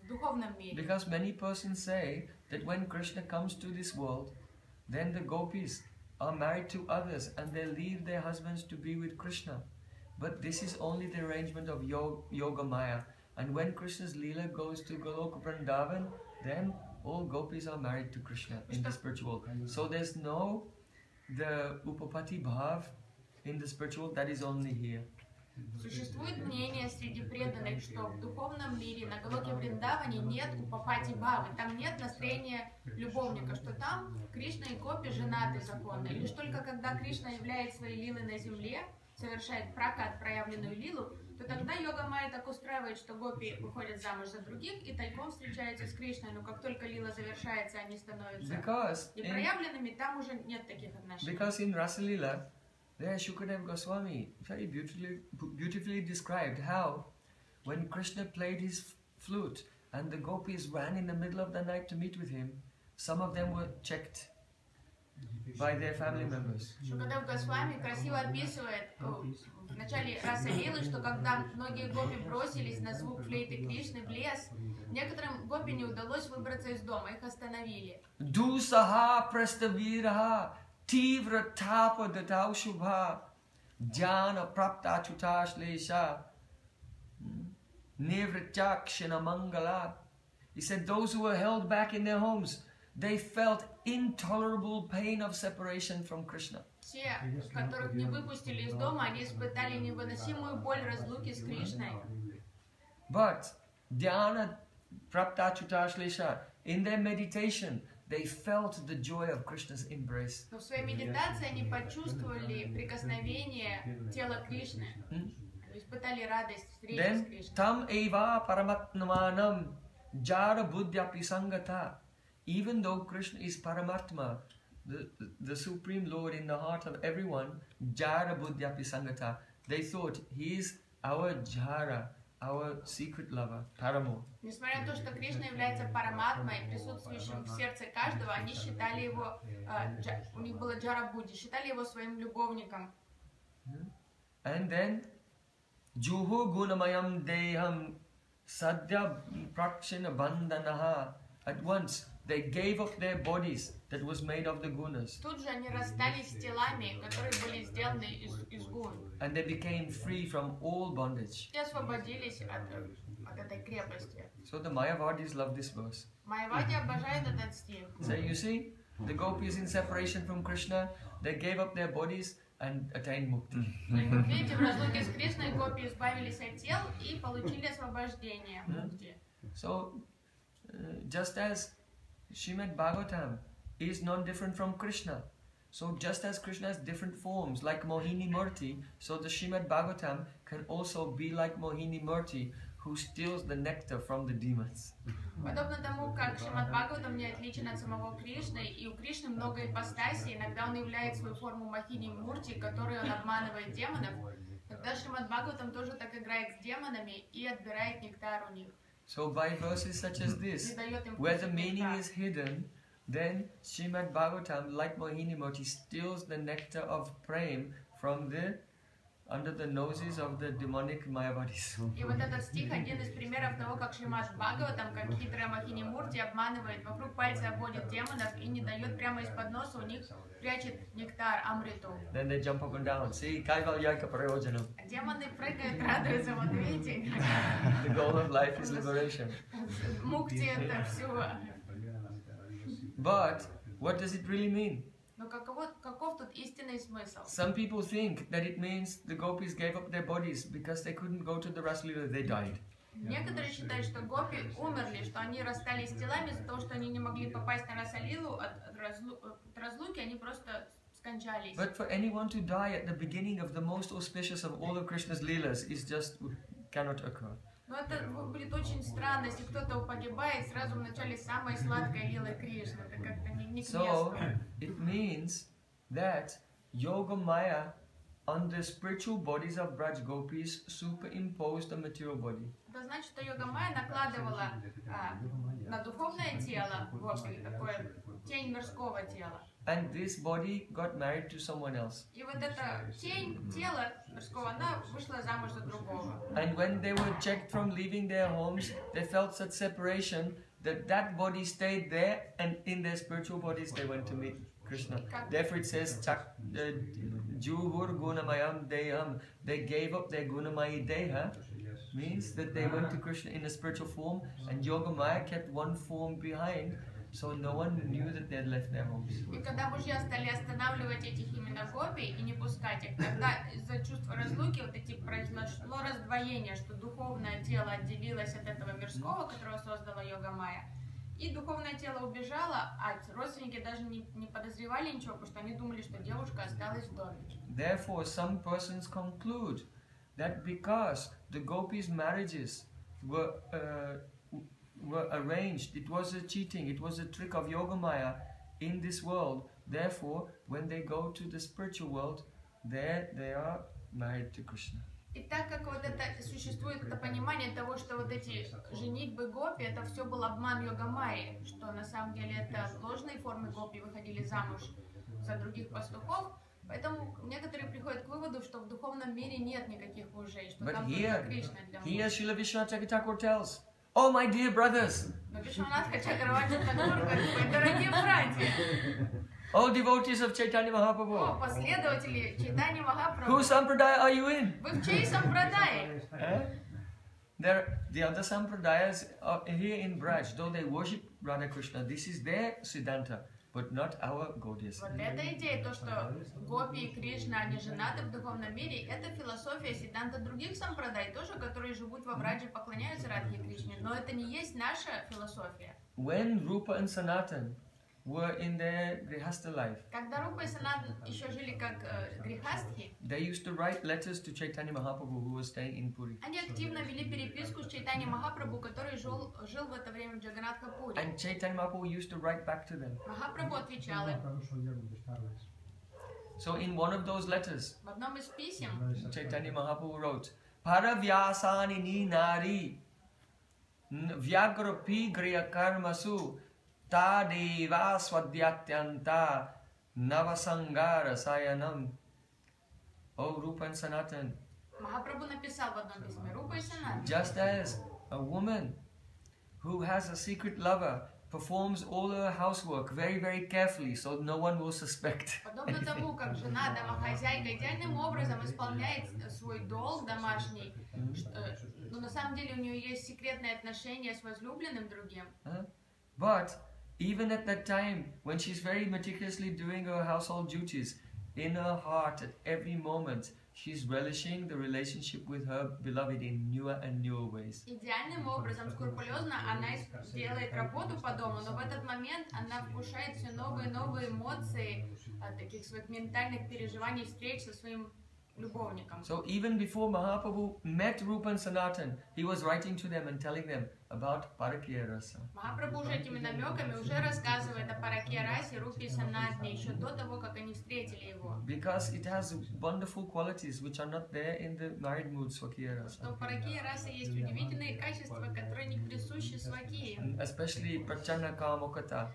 духовном мире. Because many persons say that when Krishna comes to this world, then the gopis are married to others and they leave their husbands to be with Krishna. But this is only the arrangement of Yoga Maya. And when Krishna's Leela goes to Goloka Vrindavan, then all gopis are married to Krishna in the spiritual. So there's no the Upapati Bhav in the spiritual, that is only here. Существует мнение среди преданных, что в духовном мире на Галоке Вриндаване нет Упапати Бхавы, там нет настроения любовника, что там Кришна и гопи женаты законно. И лишь только когда Кришна являет свои лилы на земле, совершает пракат, проявленную лилу, то тогда йога майя так устраивает, что гопи выходят замуж за других и тайком встречаются с Кришной, но как только лила завершается, они становятся непроявленными, там уже нет таких отношений. Because in Rasa Leela, there Shukadev Goswami very beautifully described how when Krishna played his flute and the gopis ran in the middle of the night to meet with him, some of them were checked by their family members. Шукадев Госвами красиво описывает в начале Раса Лилы, что когда многие гопи бросились на звук флейты Кришны в лес, некоторым гопи не удалось выбраться из дома, их остановили. Dusaha prastaviraha tivra tapa dadau shubha jnana prapta chutashlesha nivritakshana mangala. He said those who were held back in their homes, they felt intolerable pain of separation from Krishna. Те, которых не выпустили из дома, они испытали невыносимую боль разлуки с Кришной. But dhyana prapta chutashlesha, in their meditation, they felt the joy of Krishna's embrace. Но в своей медитации они почувствовали прикосновение тела Кришны. Они испытали радость встречи с Кришной. Tam eva paramatmanam jara buddhya pisangata. Even though Krishna is Paramatma, the Supreme Lord in the heart of everyone, Jara Buddhya Pisangata, they thought he is our Jara, our secret lover, Paramo. Несмотря на то, что Кришна является Параматмой, присутствующим в сердце каждого, они считали его, у них было Джара Будди, считали его своим любовником. And then, Juhu Gunamayam Deham Sadhya Prakshina Bandanaha. At once, they gave up their bodies that was made of the gunas. Тут же они расстались с телами, которые были сделаны из гун. And they became free from all bondage. И освободились от этой крепости. So the Mayavadis love this verse. Майявади обожают этот стих. So you see, the gopis in separation from Krishna, they gave up their bodies and attained mukti. Видите, в разлуке с Кришной гопи избавились от тел и получили освобождение, мукти. So, just as Shrimad Bhavatam is non-different from Krishna, so just as Krishna has different forms like Mohini Murti, so the Shrimad Bhavatam can also be like Mohini Murti, who steals the nectar from the demons. Подобно тому, как Шримад Бхагаватам не отличен от самого Кришны, и у Кришны много ипостасей, иногда он являет свою форму Мохини Мурти, которой он обманывает демонов, тогда Шримад Бхагаватам тоже так играет с демонами и отбирает нектар у них. So by verses such as this, where the meaning is hidden, then Shrimad Bhagavatam, like Mohini Murti, steals the nectar of prem from under the noses of the demonic Mayavadis. И вот этот стих один из примеров того, как Шримад Бхагаватам, как хитрая Мохини Мурти, обманывает, вокруг пальца обводит демонов и не дает прямо из-под носа, у них прячет нектар, амриту. Then they jump up and down. See, Kaivalyaka Prayojanam. Демоны прыгают, радуются, вот видите? The goal of life is liberation. Мукти это все. But what does it really mean? Но каков тут истинный смысл? Some people think that it means the gopis gave up their bodies because they couldn't go to the Raslila, they died. Некоторые считают, что гопи умерли, что они расстались с телами из-за того, что они не могли попасть на Расалилу, от разлуки они просто скончались. But for anyone to die at the beginning of the most auspicious of all of Krishna's leelas is just cannot occur. Но это будет очень странно, если кто-то погибает сразу в начале самой сладкой лилы Кришны. Это как-то не к месту. So it means that Yoga Maya on the spiritual bodies of Braj Gopis superimposed the material body. Это значит, что Йога Майя накладывала на духовное тело гопи такое тень мирского тела. and this body got married to someone else. И вот эта тень тела мужского, она вышла замуж за другого. And when they were checked from leaving their homes, they felt such separation that that body stayed there, and in their spiritual bodies they went to meet Krishna. Therefore it says, Juhur Gunamayam Deham, they gave up their Gunamayi Deha, means that they went to Krishna in a spiritual form, and Yogamaya kept one form behind, so no one knew that they had left their homes. И когда мужья стали останавливать этих именно гопи и не пускать их, тогда из-за чувства разлуки вот эти произошло раздвоение, что духовное тело отделилось от этого мирского, которого создала Йога-майя, и духовное тело убежало, а родственники даже не подозревали ничего, потому что они думали, что девушка осталась в доме. Therefore, some persons conclude that because the gopis' marriages were arranged, it was a cheating, it was a trick of Yogamaya in this world. Therefore, when they go to the spiritual world, there they are married to Krishna. И так как вот это существует это понимание того, что вот эти женитьбы гопи, это все был обман Йога-майи, что на самом деле это ложные формы гопи выходили замуж за других пастухов, поэтому некоторые приходят к выводу, что в духовном мире нет никаких мужей, что там только Кришна для мужчин. Here Srila Vishwanath Thakur tells, "Oh my dear brothers, Но Вишванатха Чакраварти Тхакур говорит: дорогие братья, all devotees of Chaitanya о, Mahaprabhu, последователи Чайтаньи Махапрабху, whose sampradaya are you in?" вы в чьей сампрадае? The other sampradayas are here in Braj, though they worship Radha Krishna, this is their Siddhanta, but not our Gaudiya. Вот эта идея, то, что гопи и Кришна, они женаты в духовном мире, это философия Сиддханта других сампрадай, тоже, которые живут во Браджи, поклоняются Радхе Кришне, но это не есть наша философия. When Rupa and Sanatan were in their Grihastha life, Когда Рупа и Санатан еще жили как грехастхи, they used to write letters to Chaitanya Mahaprabhu, who was staying in Puri. они активно вели переписку с Чайтаньей Махапрабху, который жил в это время в Джаганатха-пури. And Chaitanya Mahaprabhu used to write back to them. Махапрабху отвечал им. So in one of those letters, В одном из писем Chaitanya Mahaprabhu wrote, Paravyasani ni nari vyagrapi griya karmasu tadeva swadhyatyanta navasangara sayanam. O Rupa and Sanatan, Махапрабху написал в одном письме: Рупа и Санатан, just as a woman who has a secret lover performs all her housework very, very carefully so no one will suspect. подобно тому, как жена, домохозяйка идеальным образом исполняет свой долг домашний, но на самом деле у нее есть секретные отношения с возлюбленным другим. But even at that time, when she's very meticulously doing her household duties, in her heart at every moment, she's relishing the relationship with her beloved in newer and newer ways. Идеальным образом, скрупулезно она делает работу по дому, но в этот момент она вкушает все новые и новые эмоции от таких своих ментальных переживаний, встреч со своим любовником. So even before Mahaprabhu met Rupa and Sanatan, he was writing to them and telling them about Parakya Rasa. Махапрабху уже этими намеками уже рассказывает о Паракья Расе, Рупе и Санатане, еще до того, как они встретили его. Because it has wonderful qualities which are not there in the married mood Swakya Rasa. Что в Паракья Расе есть удивительные качества, которые не присущи Свакии. Especially Prachana Kamokata.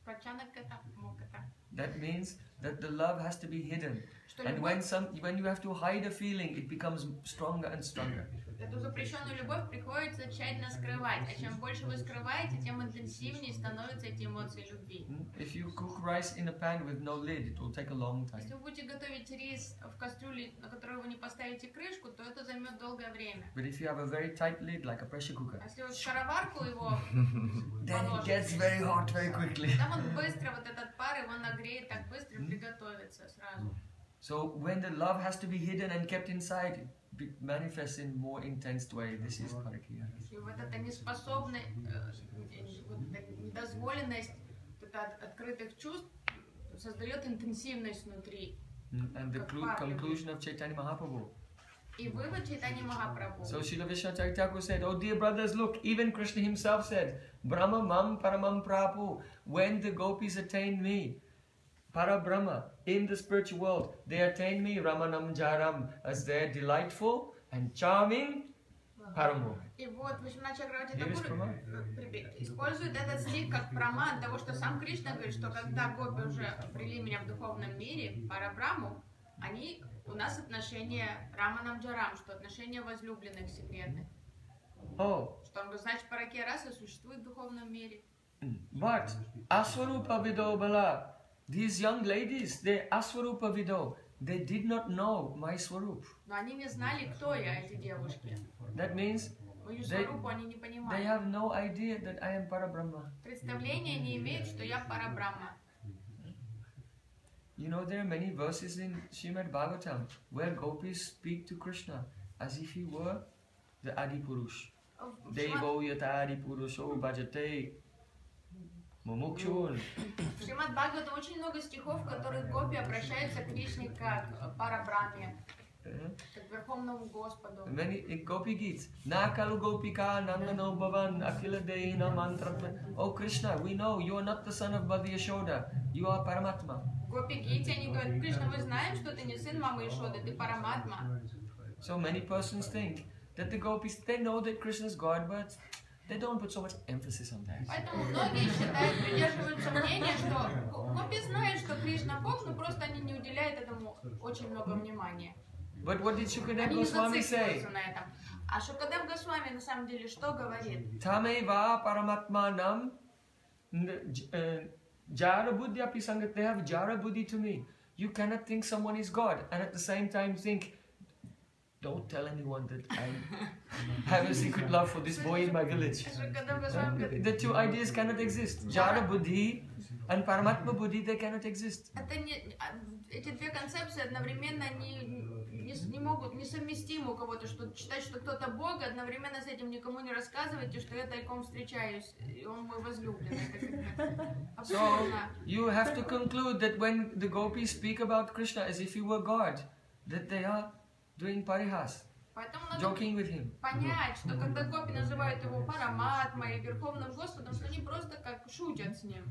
Прачанаката Моката. That means that the love has to be hidden. And when you have to hide a feeling, it becomes stronger and stronger. Эту запрещенную любовь приходится тщательно скрывать, а чем больше вы скрываете, тем интенсивнее становятся эти эмоции любви. If you cook rice in a pan with no lid, it will take a long time. Если вы будете готовить рис в кастрюле, на которую вы не поставите крышку, то это займет долгое время. But if you have a very tight lid, like a pressure cooker, А если вы в скороварку его then it gets very hot very quickly. там он быстро, вот этот пар, его нагреет так быстро, приготовится сразу. So when the love has to be hidden and kept inside, it manifests in more intense way. This is Parakya. И вот эта неспособность, недозволенность, вот это открытых чувств создает интенсивность внутри. And the conclusion of Chaitanya Mahaprabhu. И вывод Чайтаньи Махапрабху. So Srila Vishwanath Thakur said, "Oh dear brothers, look, even Krishna himself said, Brahma mam paramam prapu, when the gopis attained me, Para Brahma, in the spiritual world, they attain me Ramanam Jaram as their delightful and charming Paramu. И вот Вишванат Чакраварти Here is Такур Pramad. использует этот стих как праман того, что сам Кришна говорит, что когда гопи уже обрели меня в духовном мире, Парабраму, они у нас отношения Раманам Джарам, что отношения возлюбленных секретных. Oh, Что он говорит, значит, Паракия раса существует в духовном мире. but Aswarupa Vido Bala, these young ladies, they Aswarupa Vido, they did not know my Swarup. Но они не знали, кто я, эти девушки. That means Мою they, Сварупу они не they понимают. have no idea that I am Parabrahma. Представления не имеют, что я Парабрахма. You know, there are many verses in Shrimad Bhavatam where gopis speak to Krishna as if he were the Adi Purush. Devo yata Adi Purusho bhajate mumukshun. В Шримад Бхагаватам очень много стихов, в которых гопи обращаются к Кришне как к Парабрахме, как к Верховному Господу. Many gopi gits. Nakalu gopika nangano bhavan akila deina mantra. Oh Krishna, we know you are not the son of Bhadya Yashoda. You are Paramatma. Гопи Гити, они говорят, Кришна, мы знаем, что ты не сын мамы Ишоды, ты Параматма. So many persons think that the gopis, they know that Krishna is God, but they don't put so much emphasis on that. Поэтому многие считают, придерживаются мнения, что гопи знают, что Кришна Бог, но просто они не уделяют этому очень много внимания. But what did Shukadeva Они не Goswami say? зацикливаются на этом. А Шукадев Госвами на самом деле что говорит? Tameva Paramatmanam Jara Buddhyapi Sangat, they have Jara Buddhi to me. You cannot think someone is God and at the same time think, don't tell anyone that I have a secret love for this boy in my village. Шукадев Госвами говорит, The two ideas cannot exist. Jara Buddhi and Paramatma Buddhi, they cannot exist. это не, эти две концепции одновременно не могут, несовместимы у кого-то, что считать, что кто-то Бог, одновременно с этим никому не рассказывайте, что я тайком встречаюсь, и он мой возлюбленный. So Абсолютно. you have to conclude that when the gopis speak about Krishna as if he were God, that they are doing parihas, Поэтому надо joking with him. понять, что когда гопи называют его Параматмой, Верховным Господом, что они просто как шутят с ним.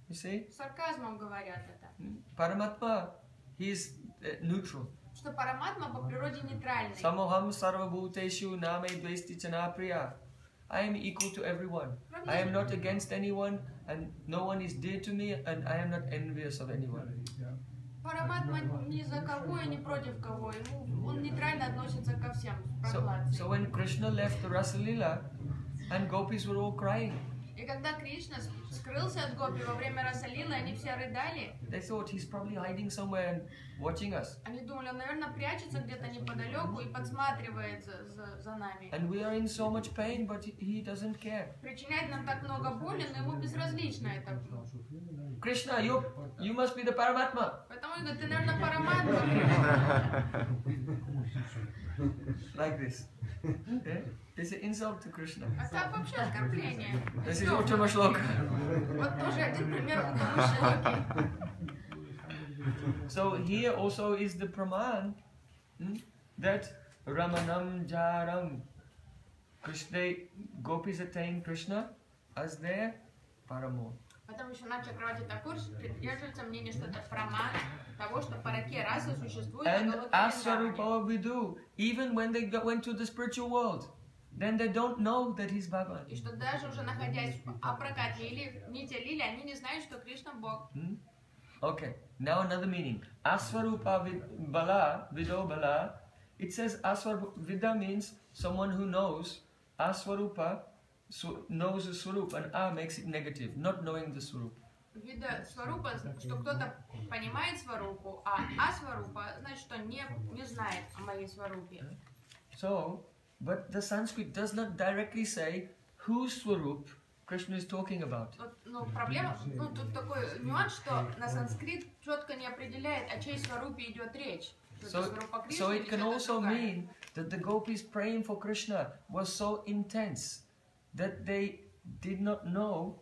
You see? Сарказмом говорят это. Paramatma, he is neutral. Что Параматма по природе нейтральный. Samoham sarva bhuteshu name dvesti chanapriya. I am equal to everyone. I am not against anyone and no one is dear to me and I am not envious of anyone. Параматма ни за кого и ни против кого. Он нейтрально относится ко всем. So when Krishna left the Rasa Leela and gopis were all crying, И когда Кришна скрылся от гопи во время Расалилы, они все рыдали. they thought he's probably hiding somewhere and watching us. Они думали, он, наверное, прячется где-то неподалеку и подсматривает за нами. And we are in so much pain, but he doesn't care. Причиняет нам так много боли, но ему безразлично это. Krishna, you must be the Paramatma. Поэтому он говорит, ты, наверное, Параматма. Like this. Yeah? It's an insult to Krishna. А так вообще оскорбление. This is Uttama Shloka. Вот тоже один пример Уттама Шлоки. So here also is the praman that Ramanam Jaram, Krishna, gopis attain Krishna as their paramo. Поэтому еще Шримад Чакраварти Такур придерживается мнения, что это праман того, что паракия расы существует. And Aswarupa Vidu, even when they went to the spiritual world, then they don't know that he's Bhagavan. И что даже уже находясь в Апракате или Нитя Лили, они не знают, что Кришна Бог. Okay, now another meaning. Aswarupa Bala, Vido Bala, it says Aswarupa Vida means someone who knows. Aswarupa knows the Swarup, and A makes it negative, not knowing the Swarup. Вида Сварупа, что кто-то понимает Сварупу, а Сварупа значит, что не знает о моей Сварупе. So, but the Sanskrit does not directly say whose Swarup Krishna is talking about. Но проблема, тут такой нюанс, что на санскрит четко не определяет, о чьей Сварупе идет речь. So it can also mean that the gopis praying for Krishna was so intense that they did not know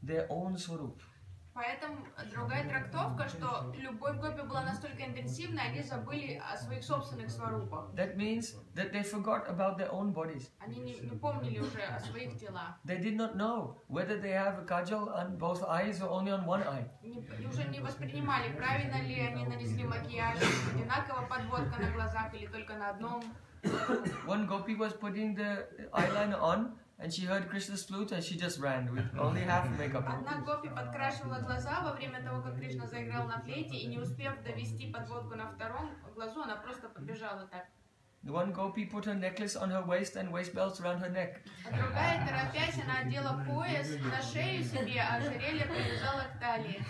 their own Swarup. Поэтому другая трактовка, что любовь гопи была настолько интенсивной, они забыли о своих собственных сварупах. That means that they forgot about their own bodies. Они не помнили уже о своих телах. They did not know whether they have a kajal on both eyes or only on one eye. Уже не воспринимали, правильно ли они нанесли макияж, одинаково подводка на глазах или только на одном. One gopi was putting the eyeliner on, and she heard Krishna's flute, and she just ran with only half makeup. Одна гопи подкрашивала глаза во время того, как Кришна заиграл на флейте, и не успев довести подводку на втором глазу, она просто побежала так. One gopi put her necklace on her waist and waist belts around her neck. А другая, торопясь, она одела пояс на шею себе, а ожерелье привязала к талии.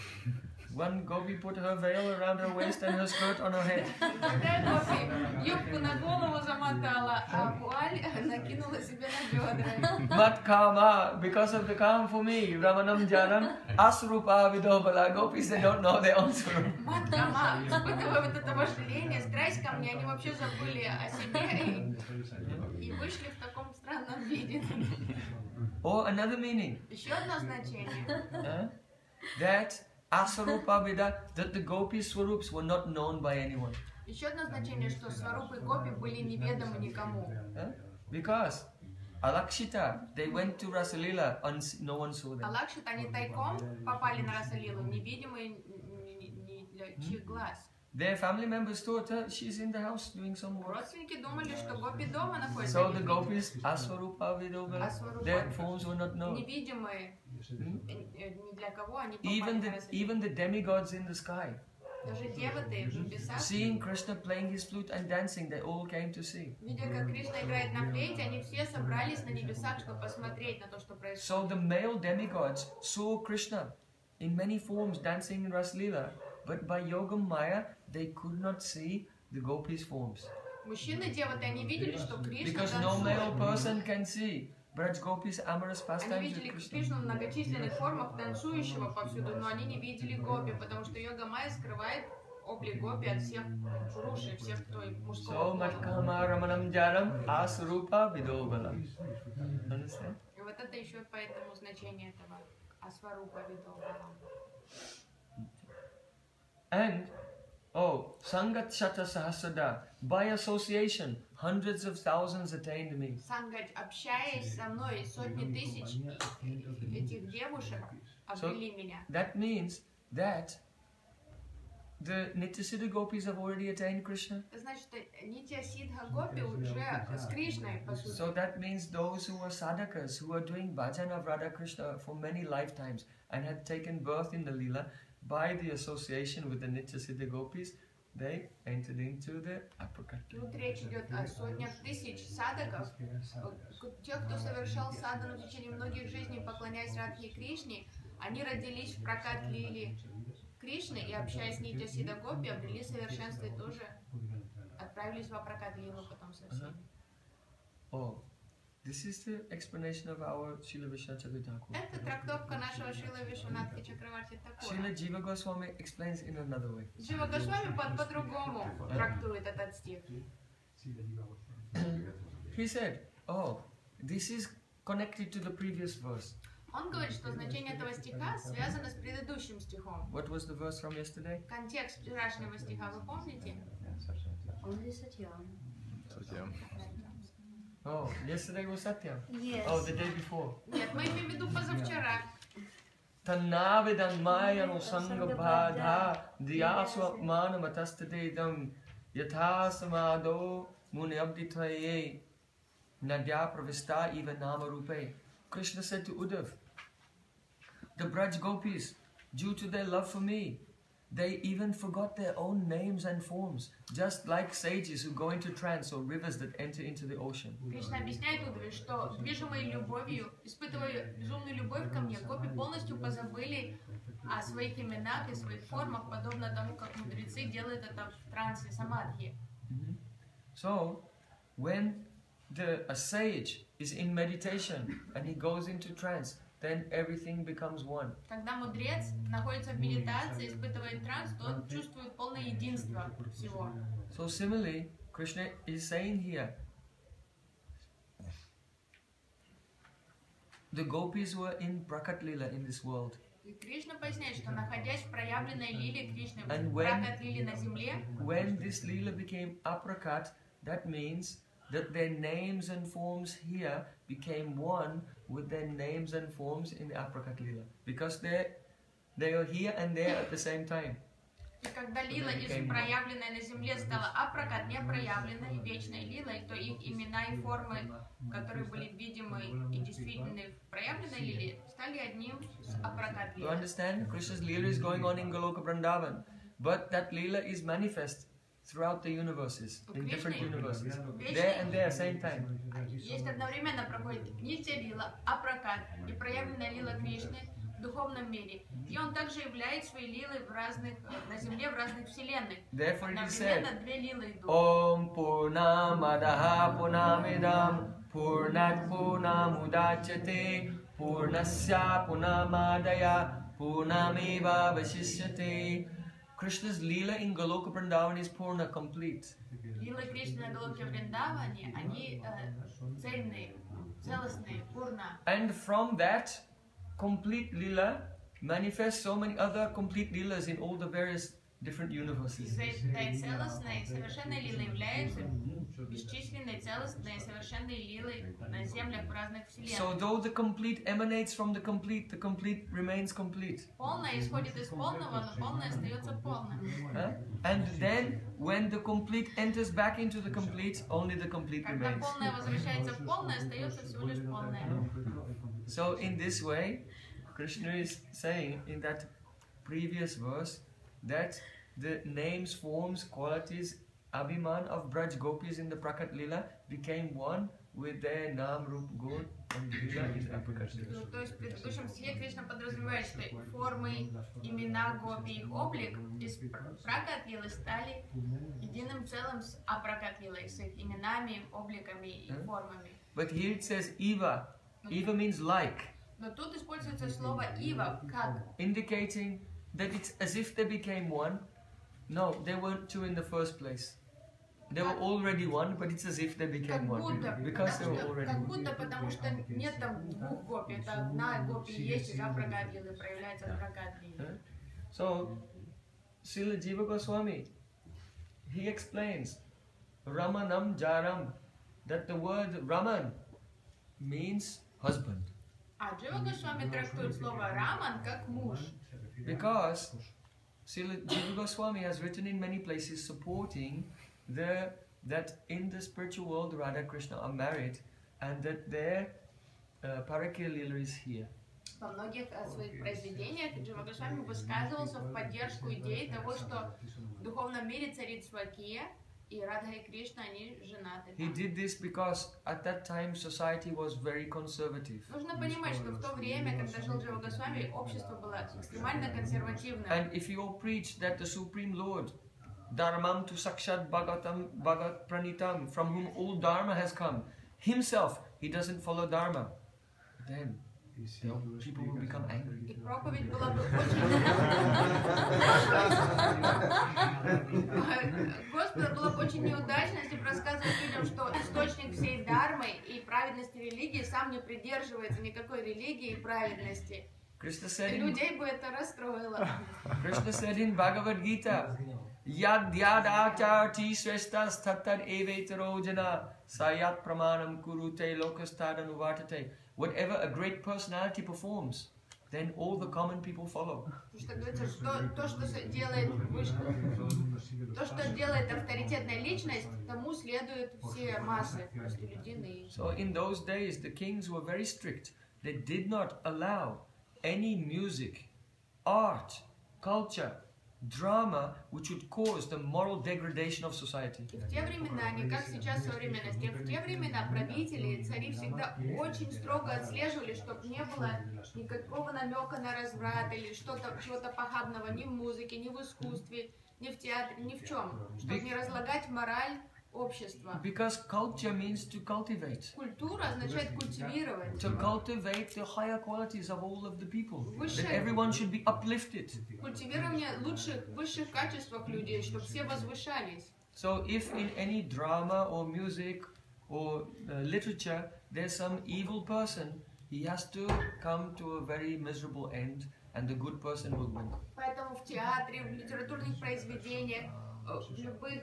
One gopi put her veil around her waist and her skirt on her head. Другая гопи юбку на голову замотала, а вуаль накинула себе на бедра. Mat kama, because of the calm for me, Ramanam Janam, Asrupa Vidobala. Gopis, they don't know their own swarup. Мат Кама, испытывая вот это вожделение, страсть ко мне, они вообще забыли о себе и вышли в таком странном виде. Or another meaning, Еще одно значение. that Asarupa Vida, that the gopi swarups were not known by anyone. Еще одно значение, что сварупы и гопи были неведомы никому. Because Alakshita, they went to Rasalila, no one saw А them. Лакшит, они тайком попали на Расалилу, невидимые ни для чьих глаз. Their family members thought she's in the house doing some work. Родственники думали, что гопи дома находятся. So the gopis, Aswarupa Vidobala, their forms were not known. Невидимые ни для кого, они попали на Расалилу. Even the demigods in the sky, Даже деваты в небесах, seeing Krishna playing his flute and dancing, they all came to see. видя, как Кришна играет на флейте, они все собрались на небесах, чтобы посмотреть на то, что происходит. So the male demigods saw Krishna in many forms dancing in Raslila, but by Yogam Maya they could not see the gopis' forms. Мужчины деваты, они видели, что Кришна Because no male танцует. person can see Braj Gopis' amorous Они pastimes with видели Krishna. Кришну в многочисленных формах, танцующего повсюду, но они не видели гопи, потому что йога майя скрывает облик гопи от всех пурушей, всех, кто мужского So пола. Matkama Ramanam Janam Asrupa Vidobala. Understand? И вот это еще поэтому значение этого асварупа видова. And, Sangat Shata Sahasrada, by association, hundreds of thousands attained me. Сангать, общаясь со мной, сотни тысяч этих девушек обрели меня. That means that the Nityasiddha gopis have already attained Krishna. Это значит, что Нитья Сидха Гопи уже с Кришной, по сути. So that means those who are sadhakas, who are doing bhajan of Radha Krishna for many lifetimes and had taken birth in the Leela, by the association with the Nityasiddha gopis, they entered into the apricot. Тут речь идет о сотнях тысяч садаков, тех, кто совершал садану в течение многих жизней, поклоняясь Радхе и Кришне, они родились в прокат лили Кришны и, общаясь с Нитья Сидха Гопи, обрели совершенство и тоже отправились в прокат лилу потом со всеми. Oh, this is the explanation of our Srila Vishwanath Thakur. Это трактовка нашего Шрила Вишванатхи Чакраварти Srila Такура. Jiva Goswami explains in another way. Джива Госвами по-другому трактует этот стих. He said, this is connected to the previous verse. Он говорит, что значение этого стиха связано с предыдущим стихом. What was the verse from yesterday? Контекст вчерашнего стиха вы помните? Only Satyam. Oh, yesterday was Satya. Yes. Oh, the day before. Нет, мы имеем в виду позавчера. Tannavidan maya no sanga bhadha diyaswa manamatasthadedam yatha samado munyabdithaye nadya pravista eva nama rupe. Krishna said to Uddhav, the Braj Gopis, due to their love for me, they even forgot their own names and forms, just like sages who go into trance or rivers that enter into the ocean. Кришна объясняет Удаве, что движимой любовью, испытывая безумную любовь ко мне, гопи полностью позабыли о своих именах и своих формах, подобно тому, как мудрецы делают это в трансе самадхи. So, when a sage is in meditation and he goes into trance, then everything becomes one. Когда мудрец находится в медитации, испытывает транс, то он чувствует полное единство всего. So similarly, Krishna is saying here, the gopis were in Prakat Lila in this world. И Кришна поясняет, что находясь в проявленной лиле Кришны, And в пракат лиле на земле, when this Lila became aprakat, that means that their names and forms here became one with their names and forms in the aprakat Lila. Because they are here and there at the same time. И когда лила из проявленной на земле стала апракат непроявленной, вечной лилой, то их имена и формы, которые были видимы и действительны в проявленной лиле, стали одним с апракат You лилой. understand? Krishna's Leela is going on in Goloka Vrindavan, but that Leela is manifest throughout the universes, in different universes. There and there, same time. Есть одновременно проходит нитья лила, апракат и проявленная лила Кришны в духовном мире. И он также являет свои лилы в разных, на земле в разных вселенных. Therefore it is said, Одновременно две лилы идут. Om Purnamadaha Purnamidam Purnat Purnamudachyate Purnasya Purnamadaya Purnameva Vasishyate. Krishna's Leela in Goloka Vrindavan is Purna, complete. Лилы Кришны на Галоке Вриндаване, они цельные, целостные, пурна. And from that complete Leela manifests so many other complete Leelas in all the various different universes. Из этой целостной, совершенной лилы являются бесчисленные, целостные, совершенные лилы на землях в разных So вселенных. though the complete emanates from the complete remains complete. Полное исходит из полного, но полное остается полным. And then when the complete enters back into the complete, only the complete Когда remains. полное возвращается в полное, остается всего лишь полное. So in this way, Krishna is saying in that previous verse that the names, forms, qualities, Abhiman of Braj Gopis in the Prakat Lila became one with their Nam, Rup, Gun and Lila is Aprakat Lila. Ну, то есть в предыдущем стихе Кришна подразумевает, что формы, имена, гопи, их облик из пракат лилы стали единым целым с апракат лилой, с их именами, обликами и формами. But here it says Eva. Eva means like, Но тут используется слово ива, как, indicating that it's as if they became one. No, they weren't two in the first place. They were already one, but it's as if they как became one. будто, Because they were already как one. будто, потому что нет там двух гопи, это одна гопи есть из апракат лилы, проявляется апракат лилы. So, Srila Jiva Goswami, he explains Ramanam Jaram, that the word Raman means husband. А Джива Госвами трактует слово раман как муж. Because Srila Jiva Goswami has written in many places supporting that in the spiritual world Radha Krishna are married and that their Parakya Lila is here. Во многих своих произведениях Джива Госвами высказывался в поддержку идеи того, что в духовном мире царит свакия, и Радха и Кришна, они женаты. He did this because at that time society was very conservative. Нужно понимать, что в то время, когда жил Джива Госвами, общество было экстремально консервативным. And if you all preach that the Supreme Lord, Dharmam to Sakshat Bhagat Pranitam, from whom all Dharma has come, himself, he doesn't follow Dharma, then people will become angry. И проповедь была бы очень... Господу было бы очень неудачно, если бы рассказывать людям, что источник всей дharмы и праведности религии сам не придерживается никакой религии и праведности. Krishna said Людей бы это расстроило. Bhagavad Gita, Yad Yad Acharti Sreshtas Tatad Evetaro Jana Sayat Pramanam Kurute Lokastad Anuvartate. Whatever a great personality performs, then all the common people follow. Что говорится, что то, что делает авторитетная личность, тому следуют все массы, простолюдины. So in those days, the kings were very strict. They did not allow any music, art, culture, drama which would cause the moral degradation of society. И в те времена, не как сейчас в современности, в те времена правители, цари всегда очень строго отслеживали, чтобы не было никакого намека на разврат или чего-то похабного ни в музыке, ни в искусстве, ни в театре, ни в чем, чтобы не разлагать мораль общества. Because culture means to cultivate. Культура означает культивировать. To cultivate the higher qualities of all of the people. That everyone should be uplifted. Культивирование лучших, высших качествах людей, чтобы все возвышались. So if in any drama or music or literature there's some evil person, he has to come to a very miserable end and the good person will win. Поэтому в театре, в литературных произведениях, в любых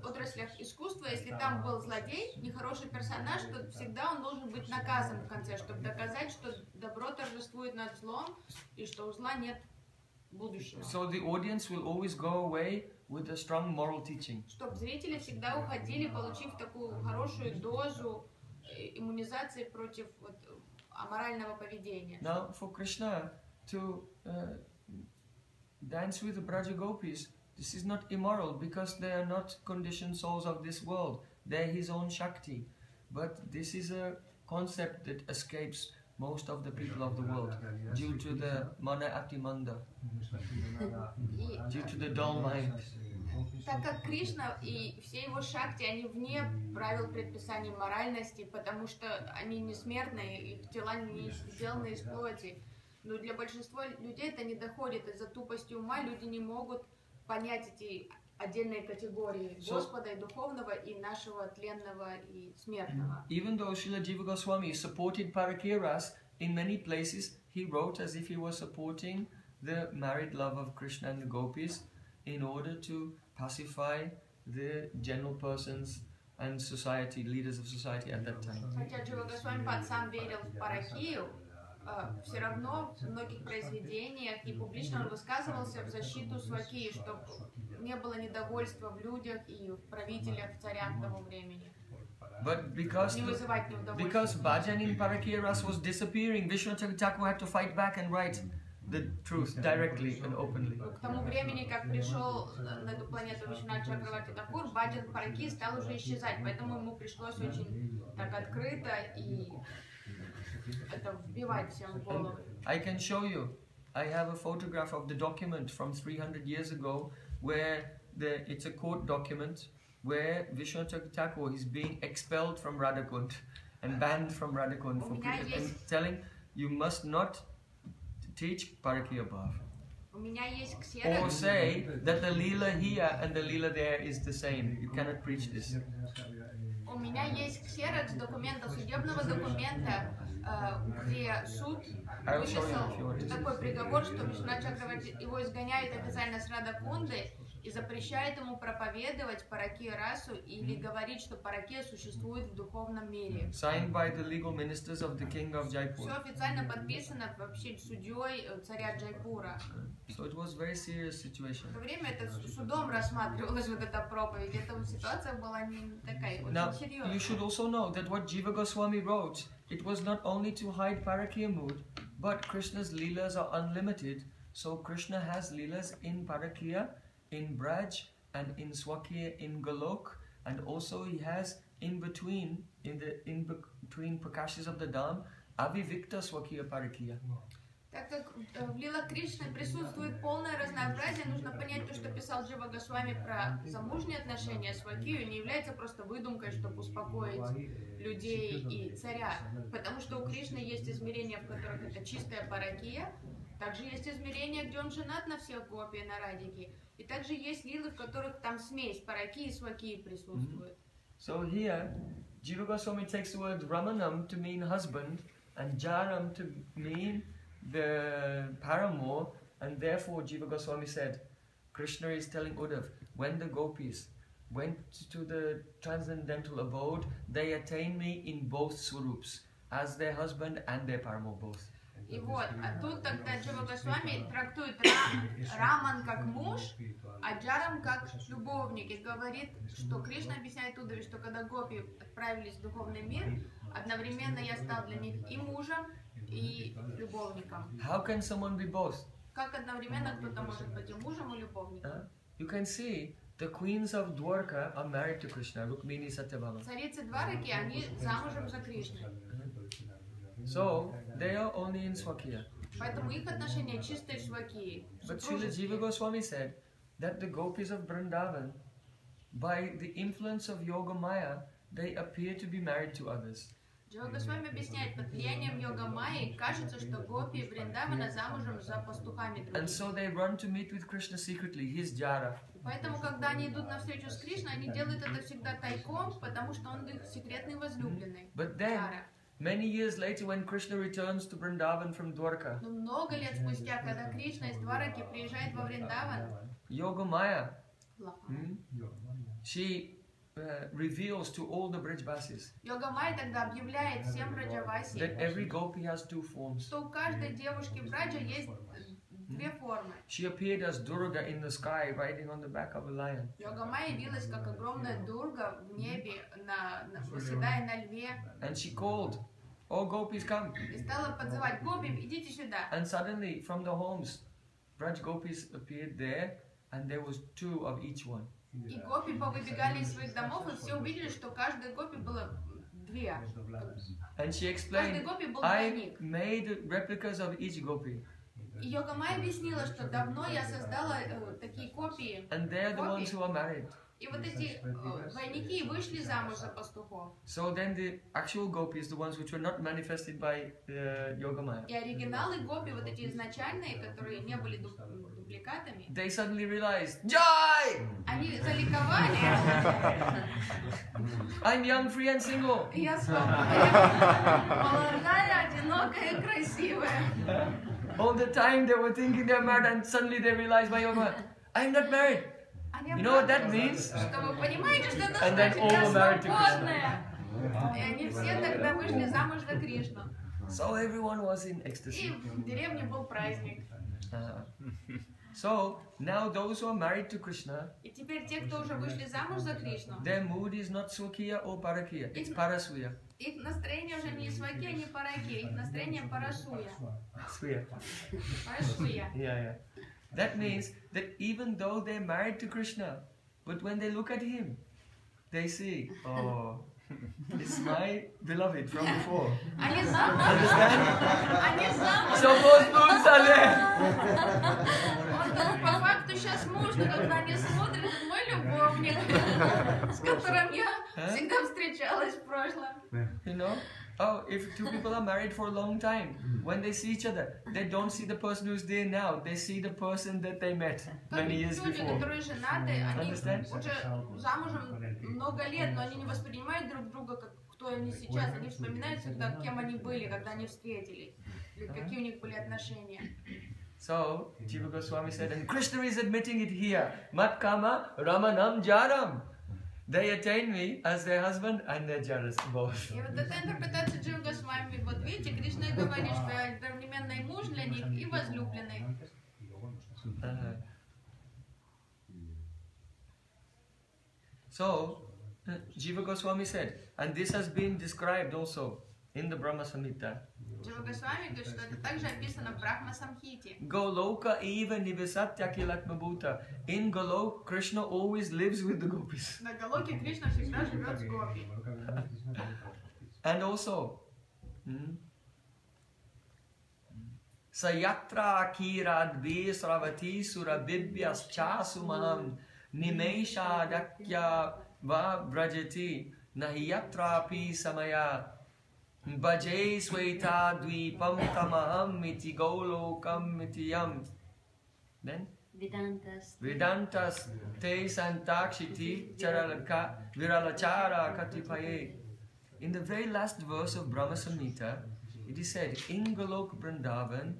отраслях искусства, если там был злодей, нехороший персонаж, то всегда он должен быть наказан в конце, чтобы доказать, что добро торжествует над злом и что у зла нет будущего. So the audience will always go away with a strong moral teaching. Чтобы зрители всегда уходили, получив такую хорошую дозу иммунизации против вот, аморального поведения. Now for Krishna to dance with the Braja Gopis, this is not immoral because they are not conditioned souls of this world. They are his own Shakti. But this is a concept that escapes most of the people of the world due to the mana atimanda, due to the dull mind. Так как Кришна и все его шакти, они вне правил предписаний моральности, потому что они не смертные, их тела не сделаны из плоти. Но для большинства людей это не доходит из-за тупости ума, люди не могут понять эти отдельные категории Господа и духовного, и нашего тленного и смертного. Even though Srila Jiva Goswami supported Parakiras, in many places he wrote as if he was supporting the married love of Krishna and the gopis in order to pacify the general persons and society, leaders of society at that time. Хотя Джива Госвами сам верил в паракию, все равно в многих произведениях и публично он высказывался в защиту свакии, чтобы не было недовольства в людях и в правителях, в царях того времени. But because bhajan in Parakiras was disappearing, Vishwanath Thakur had to fight back and write the truth directly and openly. К тому времени, как пришел на эту планету Вишванат Чакраварти Такур, баджан параки стал уже исчезать, поэтому ему пришлось очень так открыто и это вбивать всем в голову. I can show you. I have a photograph of the document from 300 years ago where it's a court document where Vishwanath Thakur is being expelled from Radhakund and banned from Radhakund and telling you must not teach Parakya Bhav. Or say that the Leela here and the Leela there is the same. You cannot preach this. У меня есть ксерокс документа, судебного документа, где суд вынесел такой приговор, что Вишванат Чакраварти его изгоняет официально с Радхакунды и запрещает ему проповедовать паракия расу или говорить, что паракия существует в духовном мире. Signed by the legal ministers of the king of Jaipur. Все официально подписано вообще судьей царя Джайпура. So it was very serious situation. В то время это судом рассматривалась вот эта проповедь. Эта ситуация была не такая очень серьезная. You should also know that what Jiva Goswami wrote, it was not only to hide Parakya mood, but Krishna's leelas are unlimited. So Krishna has leelas in Parakya, in Braj, and in Swakya, in Golok, and also he has in between Prakashas of the Dham, Avivikta Swakya Parakya. Так как в лилах Кришны присутствует полное разнообразие, нужно понять то, что писал Джива Госвами про замужние отношения с Вакию, не является просто выдумкой, чтобы успокоить людей и царя. Потому что у Кришны есть измерения, в которых это чистая паракия, также есть измерения, где он женат на всех гопи, на радике, и также есть лилы, в которых там смесь паракии и свакии присутствует. So here, Jiva Goswami takes the word Ramanam to mean husband and Jaram to mean the paramour, and therefore Jiva Goswami said, Krishna is telling Uddhav, when the gopis went to the transcendental abode, they attained me in both swarups, as their husband and their paramour both. И вот, а тут тогда Джива Госвами трактует Раман как муж, а Джарам как любовник, и говорит, что Кришна объясняет Уддаве, что когда гопи отправились в духовный мир, одновременно я стал для них и мужем, и любовником. How can someone be both? Как одновременно кто-то может быть и мужем, и любовником? You can see the queens of Dwarka are married to Krishna, Rukmini, Satyabhama. Царицы Двараки, они замужем за Кришной. So they are only in Swakya. Поэтому их отношения чистые свакии. But Srila Jiva Goswami said that the gopis of Vrindavan, by the influence of Yoga Maya, they appear to be married to others. Джива Госвами объясняет, под влиянием йога майи кажется, что гопи Вриндавана замужем за пастухами другими. And so they run to meet with Krishna secretly, his Jara. Поэтому, когда они идут на встречу с Кришной, они делают это всегда тайком, потому что он их секретный возлюбленный. But then, many years later, when Krishna returns to Vrindavan from Dwarka, но много лет спустя, когда Кришна из Двараки приезжает во Вриндаван, Yoga Maya, she reveals to all the Brijvasis Йога Майя тогда объявляет всем Браджаваси, that every gopi has two forms. что у каждой девушки Браджа есть две формы. She appeared as Durga in the sky, riding on the back of a lion. Йога-майя явилась как огромная Дурга в небе, восседая на льве. And she called, "Oh gopis, come!" И стала подзывать: гопи, идите сюда. And suddenly, from the homes, Braj gopis appeared there, and there was 2 of each one. И гопи повыбегали из своих домов, и все увидели, что каждой гопи было две. And she Каждый explained, гопи был "I двойник. made replicas of each gopi, И Йога-майя объяснила, что давно я создала такие копии. and they're the ones who are married." И вот эти двойники вышли замуж за пастухов. So then the actual gopis, the ones which were not manifested by Yogamaya, И оригиналы гопи, вот эти изначальные, которые не были дубликатами, they suddenly realized, "Jai! они заликовали. I'm young, free and single." И я свободная, молодая, одинокая и красивая. All the time they were thinking they're married, and suddenly they realized by Yogamaya, "I'm not married." Они You know what that means? Что вы понимаете, что это And then значит? all Я were married to свободная. И они все тогда вышли замуж за Кришну. So everyone was in И ecstasy. в деревне был праздник. So now those who are married to Krishna, И теперь те, кто уже вышли замуж за Кришну, their mood is not Swakiya or Parakiya, it's Paraswiya. их настроение уже не сваки, не параки, их настроение парашуя. Swiya. Парашуя. Yeah. That means that even though they're married to Krishna, but when they look at him, they see, "Oh, it's my beloved from before." Они замуж. Они замуж. So both moods are there. Он по факту сейчас муж, но когда они смотрят, это мой любовник, с которым я всегда встречалась в прошлом. You know? Oh, if 2 people are married for a long time, when they see each other, they don't see the person who's there now, they see the person that they met many years Люди, before. которые женаты, они Understand? уже замужем много лет, но они не воспринимают друг друга как кто они сейчас. Они вспоминают всегда, кем они были, когда они встретились, или какие у них были отношения. So, Jiva Goswami said, and Krishna is admitting it here, Mat Kama Ramanam Jaram. They attain me as their husband and their jaras both. И вот эта интерпретация Джива Госвами, вот видите, Кришна говорит, что я одновременно и муж для них, и возлюбленный. So, Jiva Goswami said, and this has been described also in the Brahma Samhita. Джива Госвами говорит, что это также описано в Брахма Самхите. Goloka eva nivasatya kilatma bhuta. In Golok, Krishna always lives with the gopis. На Галоке Кришна всегда живет с гопи. And also, Sayatra kirad vesravati surabibhyas chasumam nimesha dakya va brajati nahiyatra pi samaya bhaje sweta dvipam tamaham iti golokam iti yam. Then? Vedantas te santakshiti charalaka viralachara katipaye. In the very last verse of Brahma Samhita, it is said, in Golok Vrindavan,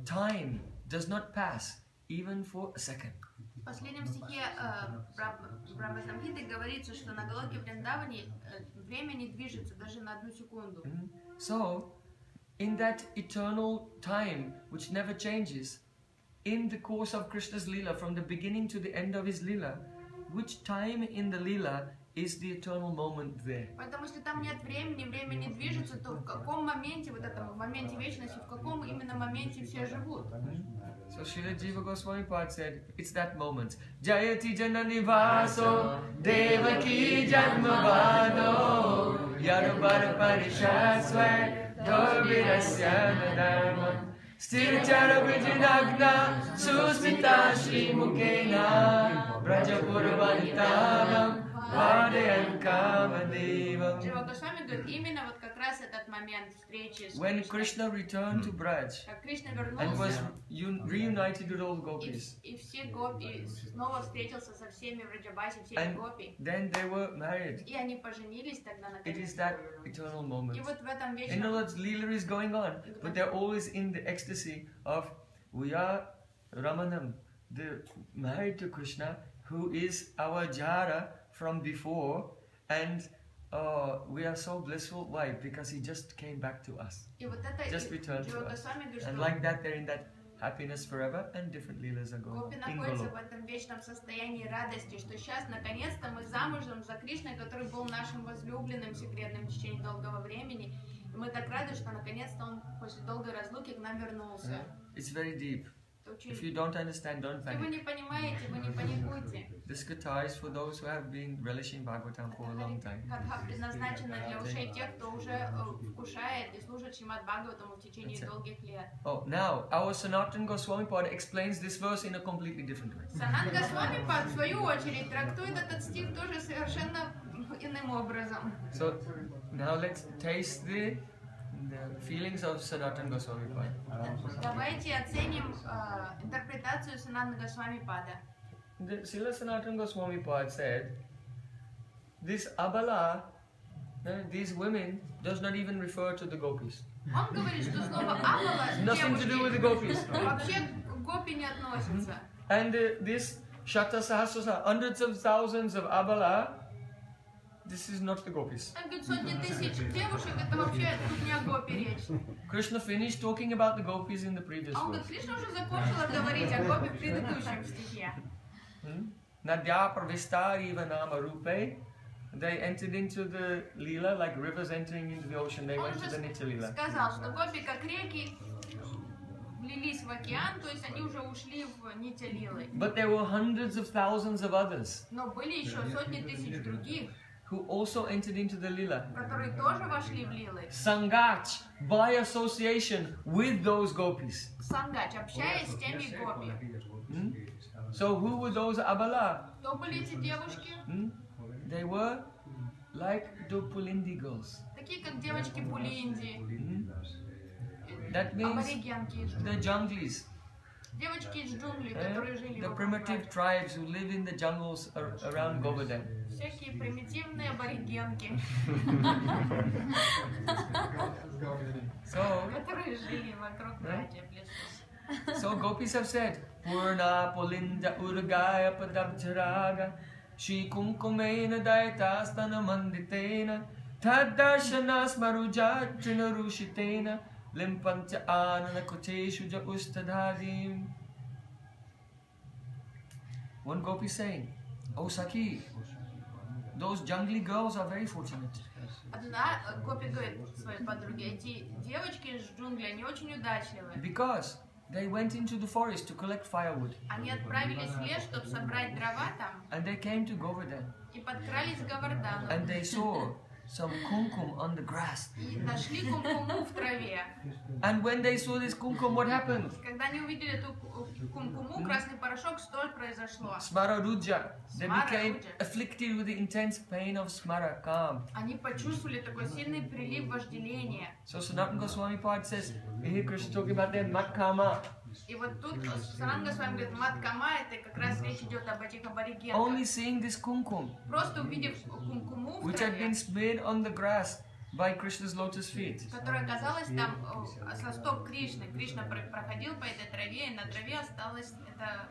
time does not pass even for a second. В последнем стихе Брахма Самхиты говорится, что на Галоке Вриндаване время не движется даже на одну секунду. So, in that eternal time which never changes, in the course of Krishna's Leela, from the beginning to the end of his Leela, which time in the Leela is the eternal moment there? Поэтому, если там нет времени, время не движется, то в каком моменте, вот этом, в моменте вечности, в каком именно моменте все живут? So Srila Jiva Goswami Pad said, it's that moment. Jayati janani vaso devaki janmavano yarubar parishasvai dorvirasya nadharma sthirachara vijinagna susmita shri mukena brajapurvanitanam vadeyan kamadevam. Джива Госвами говорит, именно вот как раз этот момент встречи с When Krishna returned to Braj как Кришна and was вернулся, reunited with all the gopis, и все гопи, снова встретился со всеми в Раджабасе, всеми and гопи, then they were married. и они поженились тогда на It is that eternal moment. И вот в этом In other вечном words, Leela is going on, but they're always in the ecstasy of we are Ramanam, the married to Krishna, who is our Jara from before, and we are so blissful. Why? Because he just came back to us, И вот это just returned to Джива us. Госвами говорит, And что like that, they're in that happiness forever, and different leelas are going Гопи in находится в Golok. этом вечном состоянии радости, что сейчас, наконец-то, мы замужем за Кришной, который был нашим возлюбленным секретным в течение долгого времени. И мы так рады, что, наконец-то, он после долгой разлуки к нам вернулся. It's very deep. Это очень... If you don't understand, don't Если вы panic. не понимаете, вы не паникуйте. This guitar is for those who have been relishing Bhagavatam for a long time. Катха предназначена для ушей тех, кто уже вкушает и служит Шримад Бхагаватаму в течение долгих лет. Oh, now our Sanatana Goswami Pad explains this verse in a completely different way. Санат Госвами, в свою очередь, трактует этот стих тоже совершенно иным образом. So now let's taste the feelings of Sanatana Goswami Pad. Давайте оценим интерпретацию Санат Госвами Пада. The Srila Sanatana Goswami Pad said, this Abala, these women, does not even refer to the gopis. Он говорит, что слово «абала» Nothing to do with the gopis. вообще к гопи не относится. And this Shata Sahasrasa, hundreds of thousands of Abala, this is not the gopis. Он говорит, сотни тысяч девушек, это вообще тут не о гопе речь. Krishna finished talking about the gopis in the previous А он говорит, verse. Кришна уже закончила говорить о гопе в предыдущем стихе. Nadya Pravistariva Nama Rupe. They entered into the Leela like rivers entering into the ocean. They Он went to the уже Nitya Leela. сказал, что гопи как реки влились в океан, то есть они уже ушли в Нитя Лилы. But there were hundreds of thousands of others Но были еще сотни тысяч других, who also entered into the Leela. которые тоже вошли в Лилы. Sangach, by association with those gopis. Сангач, общаясь с теми гопи. So who were those Abala? Кто были эти девушки? They were like the Pulindi girls. Такие как девочки Пулинди, That means аборигенки из the junglies, девочки из джунглей, которые жили the в primitive окружении. tribes who live in the jungles around Govardhan. Всякие примитивные аборигенки, So, которые жили вокруг братьев в лесу. so gopis have said, Purna Pulinda Urgaya Padabjaraga Shri Kumkumena Daitastana Manditena Taddarshana Smaruja Trinarushitena Limpancha Anana Koteshu Ja Ustadhadim. One gopi saying, Oh Saki, those jungly girls are very fortunate. Одна гопи говорит своей подруге, эти девочки из джунглей, они очень удачливые. Because they went into the forest to collect firewood. Они отправились в лес, чтобы собрать дрова там, And they came to Govardhan. и подкрались к Говардану. And they saw some kumkum on the grass. И нашли кумкуму в траве. And when they saw this kumkum, what happened? Когда они увидели эту кумкуму, красный порошок, что произошло? Smararuja. They became Smararuja. afflicted with the intense pain of smarakam. Они почувствовали такой сильный прилив вожделения. So Sanatana Goswami Pad says, here Krishna talking about their matkama. И вот тут Сананга с вами говорит, маткама, это как раз речь идет об этих аборигенках. Only seeing this kumkum, Просто увидев кумкуму в which had траве, been smeared on the grass by Krishna's lotus feet. которая оказалась там со стоп Кришны. Кришна проходил по этой траве, и на траве осталась эта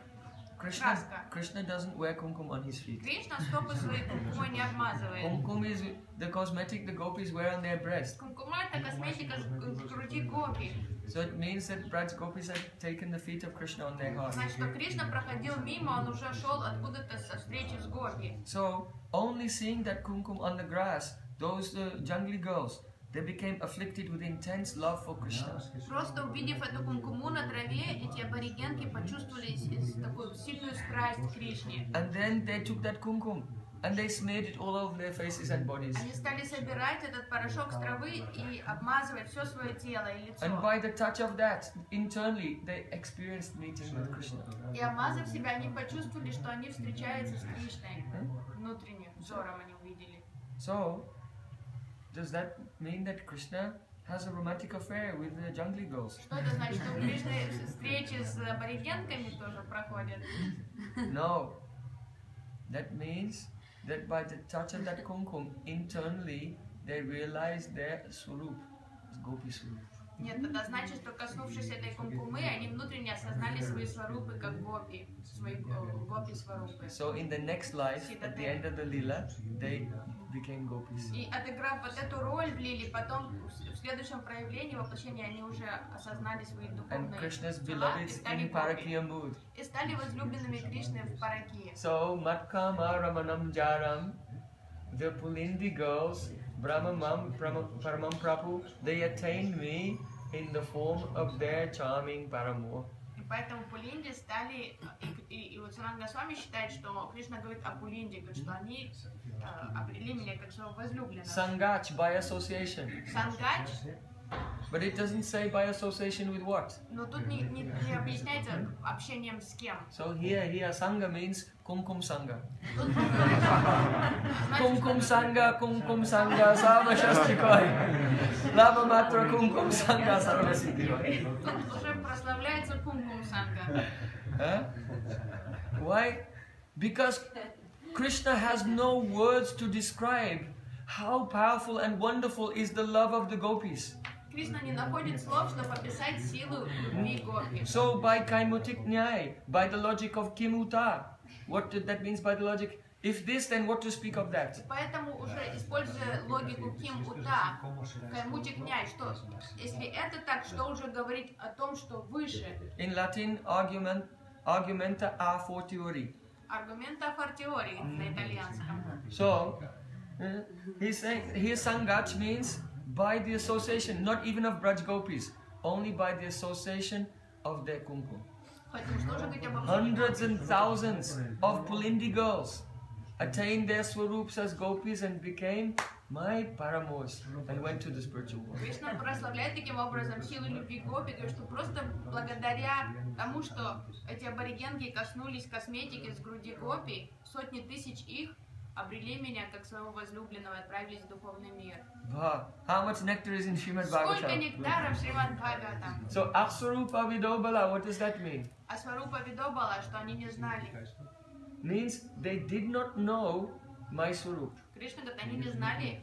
Krishna doesn't wear kumkum on his feet. Кришна стопы своей кумкумой не обмазывает. Kumkum is the cosmetic the gopis wear on their breast. Кумкума это косметика с груди гопи. So it means that Braj's gopis had taken the feet of Krishna on their heart. Значит, что Кришна проходил мимо, он уже шел откуда-то со встречи с гопи. So only seeing that kumkum on the grass, those jungly girls, they became afflicted with intense love for Krishna. Просто увидев эту кумкуму на траве, эти аборигенки почувствовали такую сильную страсть к Кришне. And then they took that kumkum and they smeared it all over their faces and bodies. Они стали собирать этот порошок с травы и обмазывать все свое тело и лицо. And by the touch of that, internally, they experienced meeting with Krishna. И обмазав себя, они почувствовали, что они встречаются с Кришной. Внутренним взором они увидели. So, does that mean that Krishna has a romantic affair with the jungly girls? Что это значит, что у Кришны встречи с аборигенками тоже проходят? No. That means that by the touch of that kumkum, internally, they realize their swarup, gopi swarup. Нет, это значит, что коснувшись этой кумкумы, они внутренне осознали свои сварупы как гопи, свои гопи сварупы. So in the next life, at the end of the lila, they became gopis. И отыграв вот эту роль в лили, потом в следующем проявлении воплощения они уже осознали свои And духовные Krishna's дела и beloveds стали in Parakya mood. и стали возлюбленными Кришны в Паракии. So, Matkama Ramanam Jaram, the Pulindi girls, Brahmamam, Paramam Prabhu, they attained me in the form of their charming paramour. И поэтому Пулинди стали, и вот Санат Госвами считает, что Кришна говорит о Пулинди, говорит, что они обрели меня как своего возлюбленного. Sangach, by association. Сангач, But it doesn't say by association with what. но тут не объясняется общением с кем. So here Sangha means Kumkum Sangha. Тут Kumkum Sangha, Sama Shastikoi. Lava Matra Kumkum Sangha, Sarva Siddhikoi. тут уже прославляется Кумкум Санга. Huh? Why? Because Krishna has no words to describe how powerful and wonderful is the love of the gopis. Кришна не находит слов, чтобы описать силу любви гопи. So by Kaimutik Nyai, by the logic of Kimuta, what that means by the logic? If this, then what to speak of that? Поэтому уже используя логику Ким Ута, Каймутик Няй, что если это так, что уже говорить о том, что выше? In Latin, argumenta a fortiori. Аргумента фортиори на итальянском. So, he's saying, here Sangach means by the association, not even of Braj Gopis, only by the association of their kumkum. Поэтому что же говорить об Hundreds and thousands of Pulindi girls attained their swarups as gopis and became my paramours and went to the spiritual world. Кришна прославляет таким образом силу любви гопи, говорит, что просто благодаря тому, что эти аборигенки коснулись косметики с груди гопи, сотни тысяч их обрели меня как своего возлюбленного и отправились в духовный мир. Wow. How much nectar is in Shrimad Сколько Bhavatam? нектара в Шримад Бхаватам. So, Akswarupa Vidobala, what does that mean? А Сварупа Видобала, что они не знали. Means they did not know my swarup. Кришна говорит, они не знали,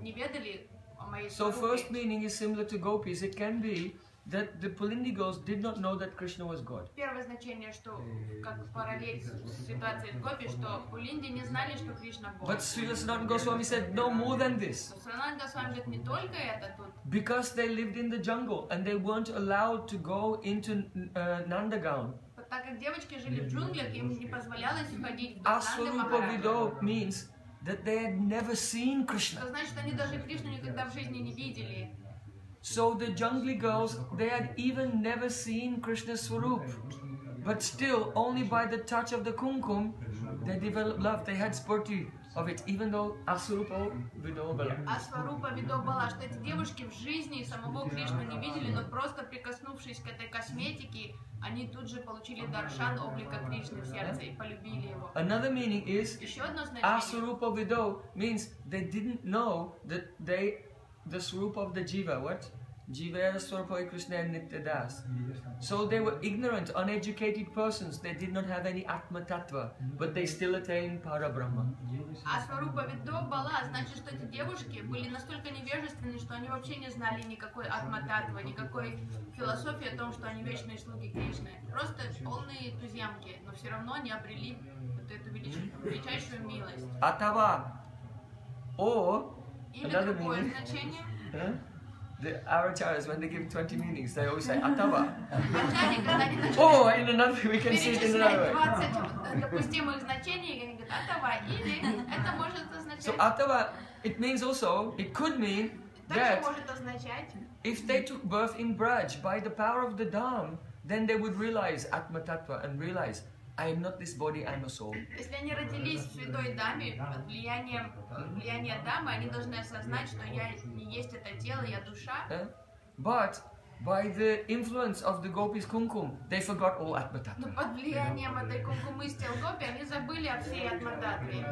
не ведали о моей So, first сварупе. meaning is similar to gopis. It can be that the Pulindi girls did not know that Krishna was God. Первое значение, что как параллель с ситуацией в Гопи, что Пулинди не знали, что Кришна Бог. But Srila Sanatana Goswami said, no more than this. Санат Госвами говорит, не только это тут. Because they lived in the jungle and they weren't allowed to go into Nandagaon. Так как девочки жили в джунглях, им не позволялось входить в дом Нанды Aswarupa Махараджа. Vido means that they had never seen Это Krishna. значит, что они даже Кришну никогда в жизни не видели. So the jungly girls, they had even never seen Krishna's swarup. But still, only by the touch of the kumkum, they developed love. They had spurti of it, even though Aswarupa Vido Bala. А Сварупа Видобала, что эти девушки в жизни самого Кришну не видели, но просто прикоснувшись к этой косметике, они тут же получили даршан облика Кришны в сердце и полюбили его. Another meaning is, Еще одно значение. Aswarupa Vido means they didn't know that the swarup of the jiva, what? Jiva Swarupa Krishna and Nityadas. So they were ignorant, uneducated persons. They did not have any Atma Tattva, but they still attained Parabrahma. А Сварупа Видобала значит, что эти девушки были настолько невежественны, что они вообще не знали никакой атма-татвы, никакой философии о том, что они вечные слуги Кришны. Просто полные туземки, но все равно они обрели вот эту величайшую милость. Atava, or Или another другое meaning. значение. Huh? The Aracharas, when they give 20 meanings, they always say Atava. Ачарьи, когда они Or начинают in another, we can see it in another перечислять way. 20 допустимых значений, они говорят атава, или это может So означать, Atava, it means also, it could mean также that может означать, if they took birth in Braj by the power of the Dham, then they would realize Atma Tattva and realize, I am not this body, I am a soul. если они родились в святой даме, под влияния дамы, они должны осознать, что я не есть это тело, я душа. But by the influence of the Gopis Kumkum, they forgot all Atma Но Tattva. под влиянием этой кумкумы с Телгопи они забыли о всей атмадатве.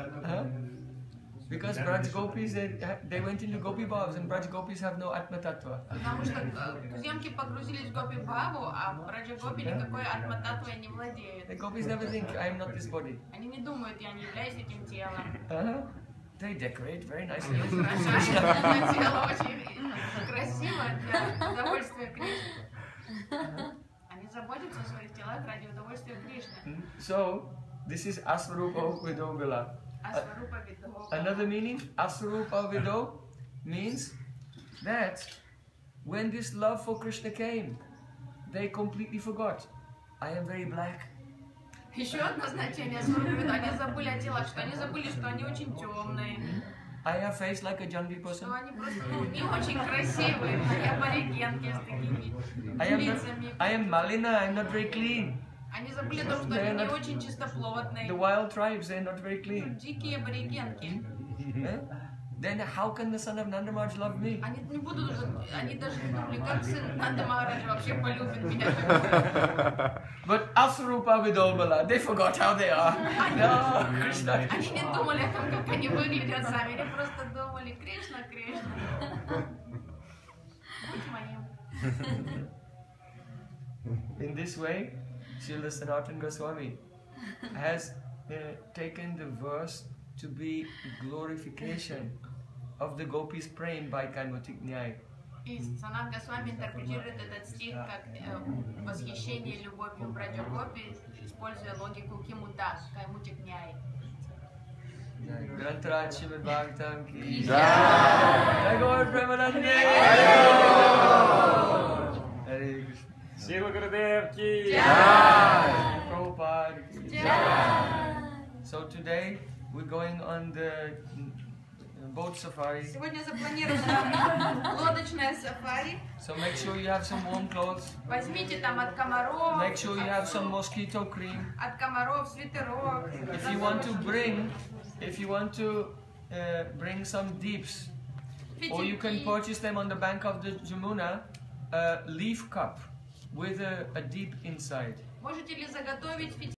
Because Braj Gopis, they went into Gopi Bhavs and Braj Gopis have no Atma Tattva. Потому что туземки погрузились в Гопи Бхаву, а Браджа Гопи никакой атмататвой не владеют. The Gopis never think, I am not this body. Они не думают, я не являюсь этим телом. They decorate very nicely. Украшают это тело очень красиво для удовольствия Кришны. Они заботятся о своих телах ради удовольствия Кришны. So, this is Asvarupa Vidobila. Асварупа видо. Another meaning, Aswarupa Vido, means that when this love for Krishna came, they completely forgot. I am very black. Еще одно значение Асварупа видо. Они забыли о телах, что они забыли, что они очень темные. I have face like a jungle person. Что они просто не очень красивые, они аборигенки с такими лицами. I am Malina, I'm not very clean. Они забыли о том, что они не очень чистоплотные. The wild tribes, they're not very clean. Дикие аборигенки. Then how can the son of Nanda Maharaj love me? Они не будут уже, они даже не думали, как сын Нанда Махараджа вообще полюбит меня. But Aswarupa Vidobala, they forgot how they are. No, Krishna, Они Krishna. не думали о том, как они выглядят сами, они просто думали, Кришна, Кришна. Будь моим. In this way, Srila Sanatana Goswami has taken the verse to be glorification of the gopis' praying by Kaimutik Nyaya. И Санат Госвами интерпретирует этот стих как восхищение любовью братьев Гопи, используя логику Кимута, Каймутик Няй. Grantaraj Shrimad Bhavatam ki Jai. Jai Gaur Premanande. Hare Krishna. Шрила Гурудев ки Jai. Prabhupada ki Jai. So today we're going on the boat safari. Сегодня запланировано лодочное сафари. So make sure you have some warm clothes. Возьмите там от комаров, Make sure you have some mosquito cream. от комаров свитерок. If you want to bring some deeps, or you can purchase them on the bank of the Jamuna, a leaf cup with a deep inside. Можете ли заготовить